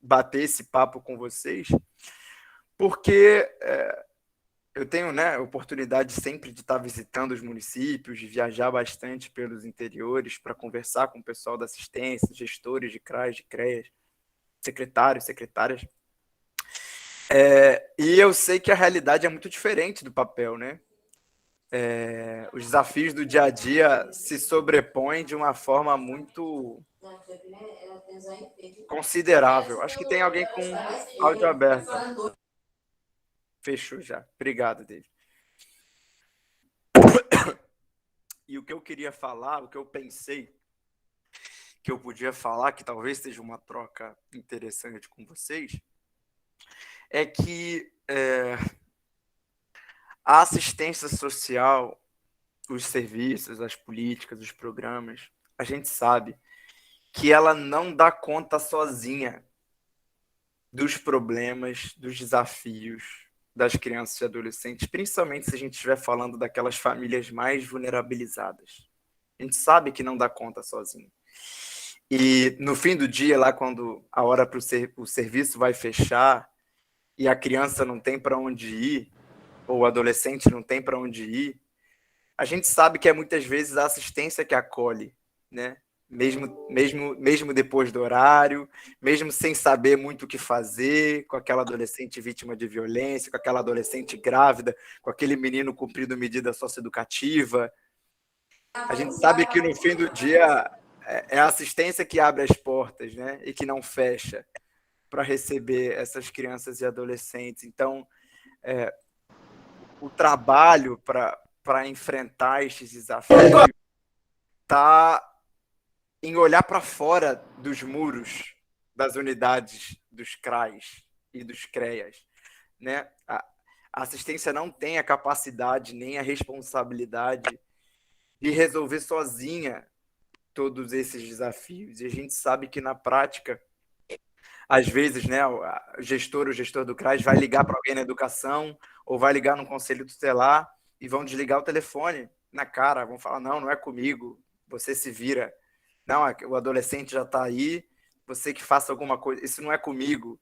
bater esse papo com vocês, porque eu tenho, né, a oportunidade sempre de estar visitando os municípios, de viajar bastante pelos interiores para conversar com o pessoal da assistência, gestores de CRAS, de CREAS, secretários, secretárias. E eu sei que a realidade é muito diferente do papel, né? Os desafios do dia a dia se sobrepõem de uma forma muito considerável. Acho que tem alguém com áudio aberto. Fechou já. Obrigado, David. E o que eu queria falar, o que eu pensei que eu podia falar, que talvez seja uma troca interessante com vocês, é que a assistência social, os serviços, as políticas, os programas, a gente sabe que ela não dá conta sozinha dos problemas, dos desafios das crianças e adolescentes, principalmente se a gente estiver falando daquelas famílias mais vulnerabilizadas. A gente sabe que não dá conta sozinho. E no fim do dia, lá quando a hora para o serviço vai fechar e a criança não tem para onde ir, ou o adolescente não tem para onde ir, a gente sabe que é muitas vezes a assistência que acolhe, né? Mesmo depois do horário, mesmo sem saber muito o que fazer, com aquela adolescente vítima de violência, com aquela adolescente grávida, com aquele menino cumprindo medida socioeducativa. A gente sabe que no fim do dia é a assistência que abre as portas, né? E que não fecha para receber essas crianças e adolescentes. Então, o trabalho para enfrentar estes desafios está em olhar para fora dos muros das unidades dos CRAs e dos CREAs, né? A assistência não tem a capacidade nem a responsabilidade de resolver sozinha todos esses desafios. E a gente sabe que na prática, às vezes, né, o gestor do CRAS vai ligar para alguém na educação ou vai ligar no conselho tutelar e vão desligar o telefone na cara, vão falar, não é comigo, você se vira. Não, o adolescente já está aí, você que faça alguma coisa, isso não é comigo.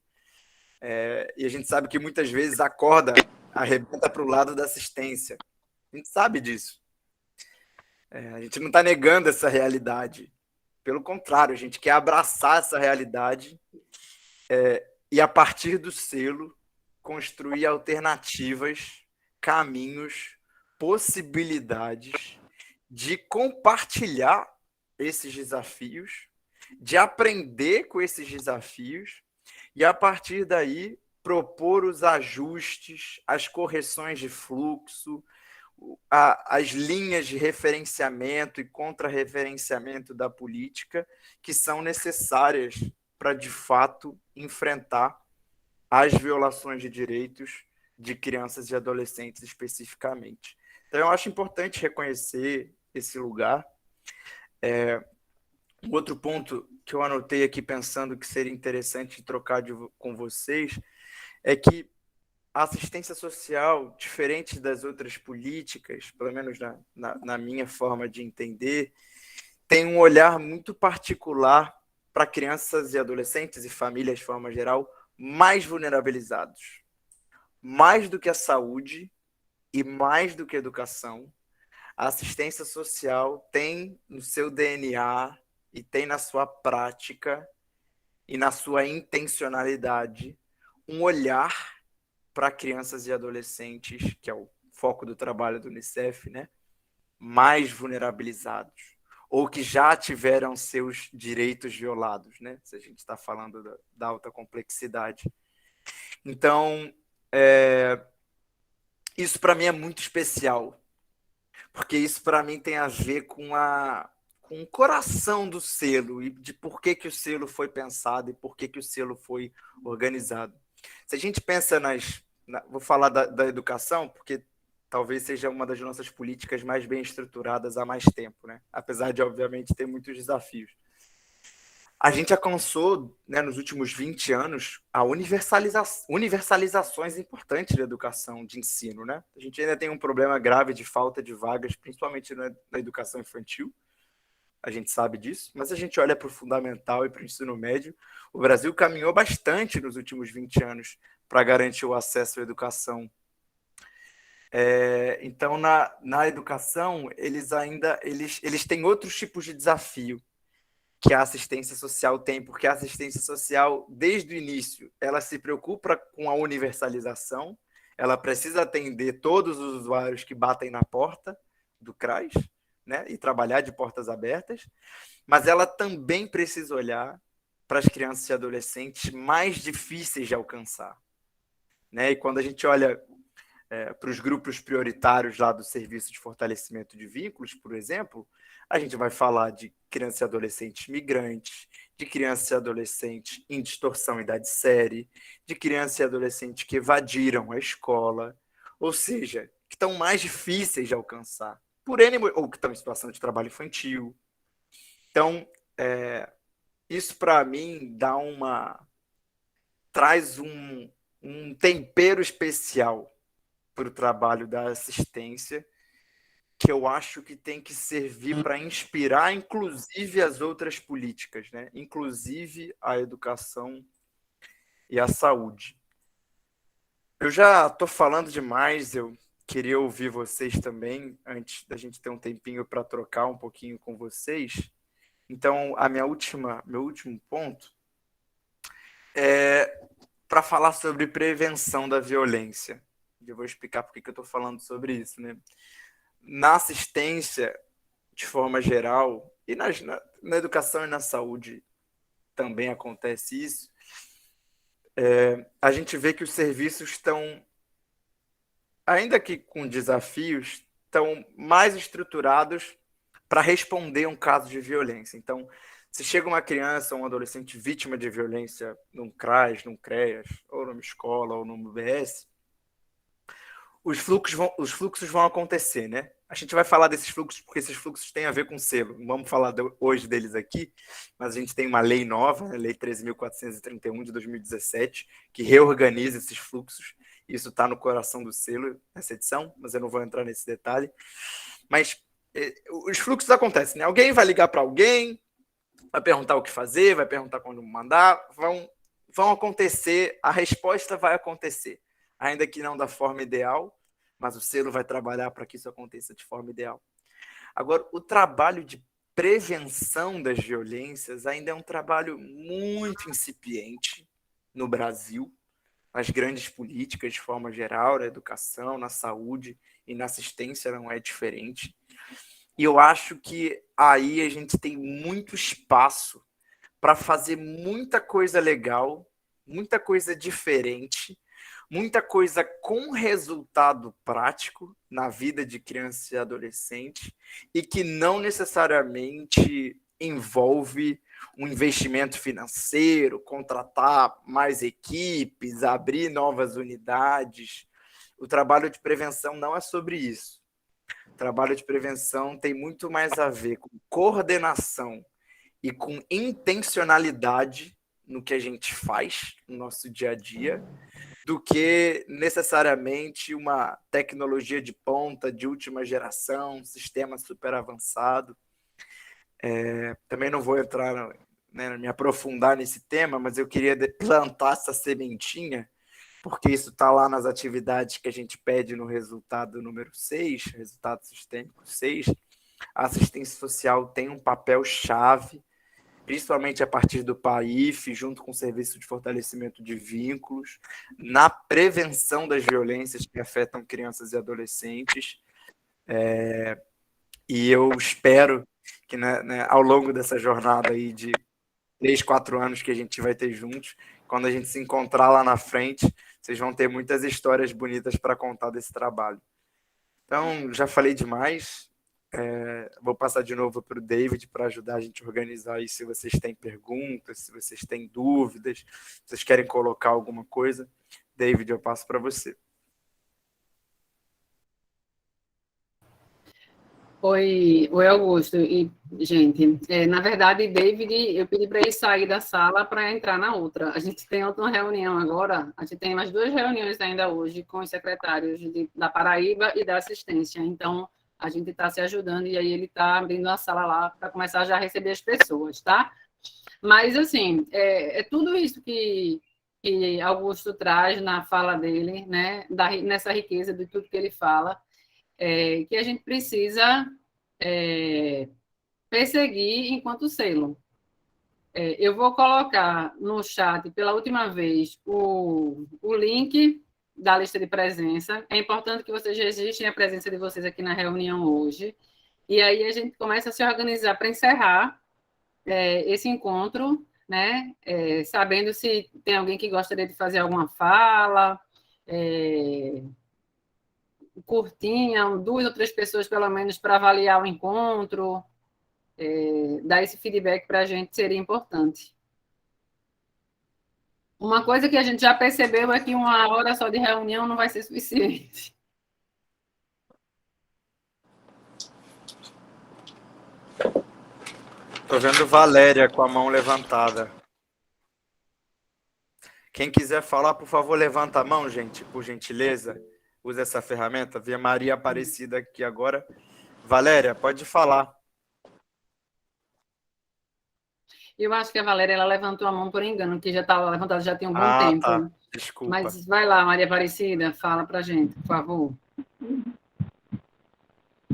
E a gente sabe que muitas vezes arrebenta para o lado da assistência. A gente sabe disso. A gente não está negando essa realidade. Pelo contrário, a gente quer abraçar essa realidade e, a partir do selo, construir alternativas, caminhos, possibilidades de compartilhar esses desafios, de aprender com esses desafios e, a partir daí, propor os ajustes, as correções de fluxo, as linhas de referenciamento e contra-referenciamento da política que são necessárias para, de fato, enfrentar as violações de direitos de crianças e adolescentes especificamente. Então, eu acho importante reconhecer esse lugar. Um outro ponto que eu anotei aqui pensando que seria interessante trocar com vocês é que a assistência social, diferente das outras políticas, pelo menos na minha forma de entender, tem um olhar muito particular para crianças e adolescentes e famílias, de forma geral, mais vulnerabilizados. Mais do que a saúde e mais do que a educação, a assistência social tem no seu DNA e tem na sua prática e na sua intencionalidade um olhar para crianças e adolescentes, que é o foco do trabalho do Unicef, né? Mais vulnerabilizados, ou que já tiveram seus direitos violados, né? Se a gente está falando da alta complexidade. Então, isso para mim é muito especial, porque isso para mim tem a ver com o coração do selo e de por que o selo foi pensado e por que o selo foi organizado. Se a gente pensa vou falar da educação, porque talvez seja uma das nossas políticas mais bem estruturadas há mais tempo, né? Apesar de, obviamente, ter muitos desafios. A gente alcançou, né, nos últimos 20 anos, a universalizações importantes da educação, de ensino, né? A gente ainda tem um problema grave de falta de vagas, principalmente na educação infantil, a gente sabe disso, mas a gente olha para o fundamental e para o ensino médio, o Brasil caminhou bastante nos últimos 20 anos para garantir o acesso à educação. Então, na educação, eles têm outros tipos de desafio que a assistência social tem, porque a assistência social, desde o início, ela se preocupa com a universalização, ela precisa atender todos os usuários que batem na porta do CRAS, né, e trabalhar de portas abertas, mas ela também precisa olhar para as crianças e adolescentes mais difíceis de alcançar. Né? E quando a gente olha para os grupos prioritários lá do Serviço de Fortalecimento de Vínculos, por exemplo, a gente vai falar de crianças e adolescentes migrantes, de crianças e adolescentes em distorção idade série, de crianças e adolescentes que evadiram a escola, ou seja, que estão mais difíceis de alcançar, ou que estão em situação de trabalho infantil. Então, isso para mim traz um tempero especial para o trabalho da assistência, que eu acho que tem que servir para inspirar, inclusive, as outras políticas, né? Inclusive a educação e a saúde. Eu já estou falando demais, eu queria ouvir vocês também, antes da gente ter um tempinho para trocar um pouquinho com vocês. Então, meu último ponto é para falar sobre prevenção da violência. Eu vou explicar por que eu estou falando sobre isso, né? Na assistência, de forma geral, e na educação e na saúde também acontece isso, a gente vê que os serviços estão, ainda que com desafios, estão mais estruturados para responder a um caso de violência. Então, se chega uma criança ou um adolescente vítima de violência num CRAS, num CREAS, ou numa escola, ou num UBS, os fluxos vão acontecer, né? A gente vai falar desses fluxos porque esses fluxos têm a ver com selo. Não vamos falar hoje deles aqui, mas a gente tem uma lei nova, a Lei 13.431 de 2017, que reorganiza esses fluxos. Isso está no coração do selo, nessa edição, mas eu não vou entrar nesse detalhe. Mas os fluxos acontecem, né? Alguém vai ligar para alguém, vai perguntar o que fazer, vai perguntar quando mandar, vão acontecer, a resposta vai acontecer, ainda que não da forma ideal, mas o selo vai trabalhar para que isso aconteça de forma ideal. Agora, o trabalho de prevenção das violências ainda é um trabalho muito incipiente no Brasil, nas grandes políticas de forma geral, na educação, na saúde e na assistência não é diferente. E eu acho que aí a gente tem muito espaço para fazer muita coisa legal, muita coisa diferente, muita coisa com resultado prático na vida de criança e adolescente e que não necessariamente envolve um investimento financeiro, contratar mais equipes, abrir novas unidades. O trabalho de prevenção não é sobre isso. O trabalho de prevenção tem muito mais a ver com coordenação e com intencionalidade no que a gente faz no nosso dia a dia, do que necessariamente uma tecnologia de ponta, de última geração, sistema super avançado. Também não vou entrar, me aprofundar nesse tema, mas eu queria plantar essa sementinha, porque isso está lá nas atividades que a gente pede no resultado número 6, resultado sistêmico 6. A assistência social tem um papel-chave, principalmente a partir do PAIF, junto com o Serviço de Fortalecimento de Vínculos, na prevenção das violências que afetam crianças e adolescentes. E eu espero que ao longo dessa jornada aí de 3, 4 anos que a gente vai ter juntos, quando a gente se encontrar lá na frente, vocês vão ter muitas histórias bonitas para contar desse trabalho. Então, já falei demais. Vou passar de novo para o David para ajudar a gente a organizar aí, se vocês têm perguntas, se vocês têm dúvidas, se vocês querem colocar alguma coisa. David, eu passo para você. Oi, Augusto. E, gente, na verdade, David, eu pedi para ele sair da sala para entrar na outra. A gente tem outra reunião agora, a gente tem mais 2 reuniões ainda hoje com os secretários da Paraíba e da assistência. Então, A gente está se ajudando e aí ele está abrindo uma sala lá para começar já a receber as pessoas, tá? Mas, assim, é tudo isso que Augusto traz na fala dele, né? Nessa riqueza de tudo que ele fala, que a gente precisa perseguir enquanto selo. Eu vou colocar no chat pela última vez o link da lista de presença. É importante que vocês registrem a presença de vocês aqui na reunião hoje. E aí a gente começa a se organizar para encerrar esse encontro, né? Sabendo se tem alguém que gostaria de fazer alguma fala, curtinha, 2 ou 3 pessoas, pelo menos, para avaliar o encontro, dar esse feedback para a gente seria importante. Uma coisa que a gente já percebeu é que 1 hora só de reunião não vai ser suficiente. Tô vendo Valéria com a mão levantada. Quem quiser falar, por favor, levanta a mão, gente, por gentileza. Use essa ferramenta. Vi a Maria Aparecida aqui agora. Valéria, pode falar. Eu acho que a Valéria ela levantou a mão por engano, que já estava levantada já tem um bom tempo. Tá. Desculpa. Mas vai lá, Maria Aparecida, fala para a gente, por favor.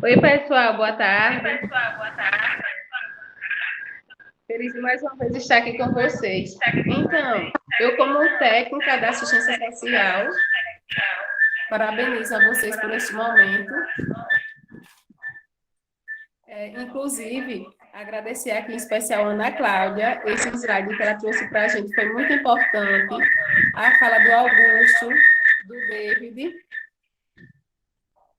Oi, pessoal, boa tarde. Feliz de mais uma vez estar aqui com vocês. Então, eu, como técnica da assistência social, parabenizo a vocês por este momento. Inclusive, agradecer aqui em especial a Ana Cláudia. Esse slide que ela trouxe para a gente foi muito importante. A fala do Augusto, do David.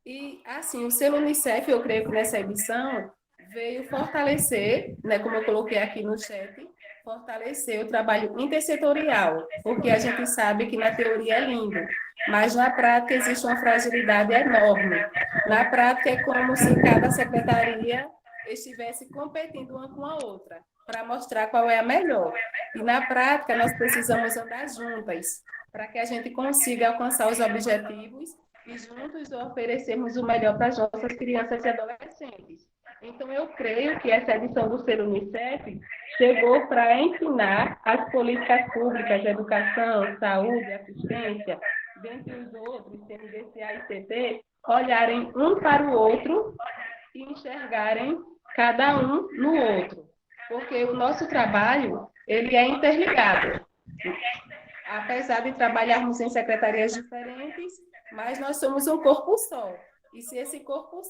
E, assim, o selo Unicef, eu creio que nessa edição, veio fortalecer, né, como eu coloquei aqui no chat, fortalecer o trabalho intersetorial, porque a gente sabe que na teoria é lindo, mas na prática existe uma fragilidade enorme. Na prática é como se cada secretaria estivesse competindo uma com a outra, para mostrar qual é a melhor. E na prática nós precisamos andar juntas, para que a gente consiga alcançar os objetivos e juntos oferecermos o melhor para as nossas crianças e adolescentes. Então, eu creio que essa edição do Selo Unicef chegou para ensinar as políticas públicas de educação, saúde, assistência, dentre os outros, CNDCA e CT, olharem um para o outro e enxergarem cada um no outro. Porque o nosso trabalho, ele é interligado. Apesar de trabalharmos em secretarias diferentes, mas nós somos um corpo só. E se esse corpo,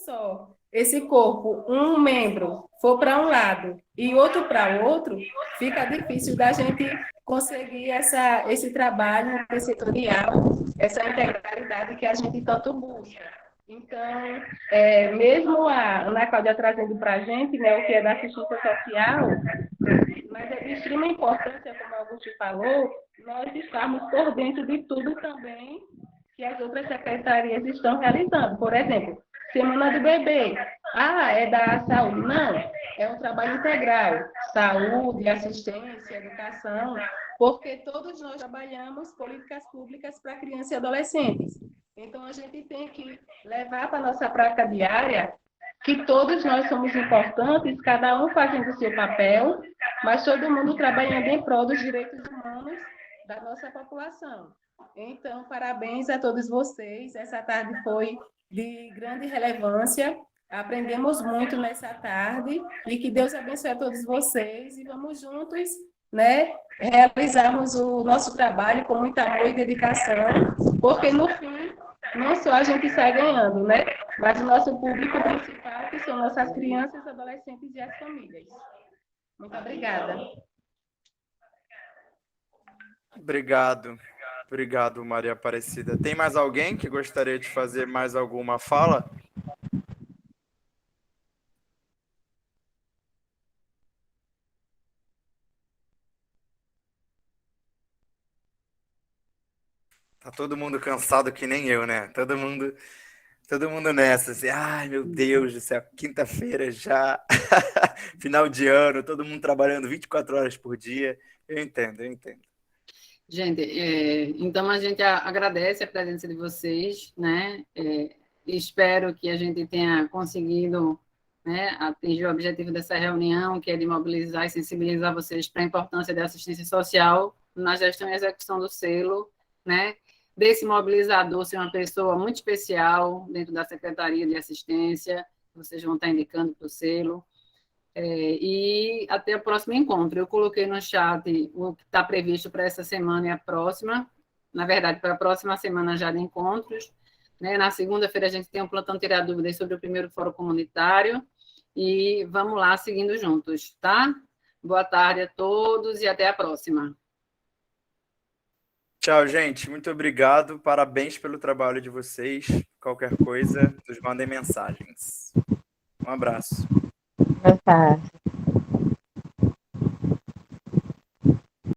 um membro, for para um lado e outro para o outro, fica difícil da gente conseguir esse trabalho setorial, essa integralidade que a gente tanto busca. Então, mesmo a Ana Cláudia trazendo para a gente, né, o que é da assistência social, mas é de extrema importância, como o Augusto falou, nós estarmos por dentro de tudo também que as outras secretarias estão realizando. Por exemplo, Semana do Bebê. É da saúde? Não, é um trabalho integral. Saúde, assistência, educação, porque todos nós trabalhamos políticas públicas para crianças e adolescentes. Então, a gente tem que levar para a nossa prática diária que todos nós somos importantes, cada um fazendo o seu papel, mas todo mundo trabalhando em prol dos direitos humanos da nossa população. Então, parabéns a todos vocês. Essa tarde foi de grande relevância. Aprendemos muito nessa tarde e que Deus abençoe a todos vocês e vamos juntos, né, realizarmos o nosso trabalho com muito amor e dedicação, porque no fim não só a gente sai ganhando, né, mas o nosso público principal, que são nossas crianças, adolescentes e as famílias. Muito obrigada. Obrigado, Maria Aparecida. Tem mais alguém que gostaria de fazer mais alguma fala? Tá todo mundo cansado que nem eu, né? Todo mundo nessa, assim, ai meu Deus do céu, quinta-feira já, final de ano, todo mundo trabalhando 24 horas por dia. Eu entendo. Gente, então a gente agradece a presença de vocês, né? Espero que a gente tenha conseguido, né, atingir o objetivo dessa reunião, que é de mobilizar e sensibilizar vocês para a importância da assistência social na gestão e execução do selo, né? Desse mobilizador ser uma pessoa muito especial dentro da Secretaria de Assistência, vocês vão estar indicando para o selo. E até o próximo encontro. Eu coloquei no chat o que está previsto para essa semana e a próxima, na verdade, para a próxima semana já de encontros. Né? Na segunda-feira a gente tem um plantão tirar dúvidas sobre o primeiro fórum comunitário, e vamos lá seguindo juntos, tá? Boa tarde a todos e até a próxima. Tchau, gente. Muito obrigado. Parabéns pelo trabalho de vocês. Qualquer coisa, nos mandem mensagens. Um abraço. Boa tarde.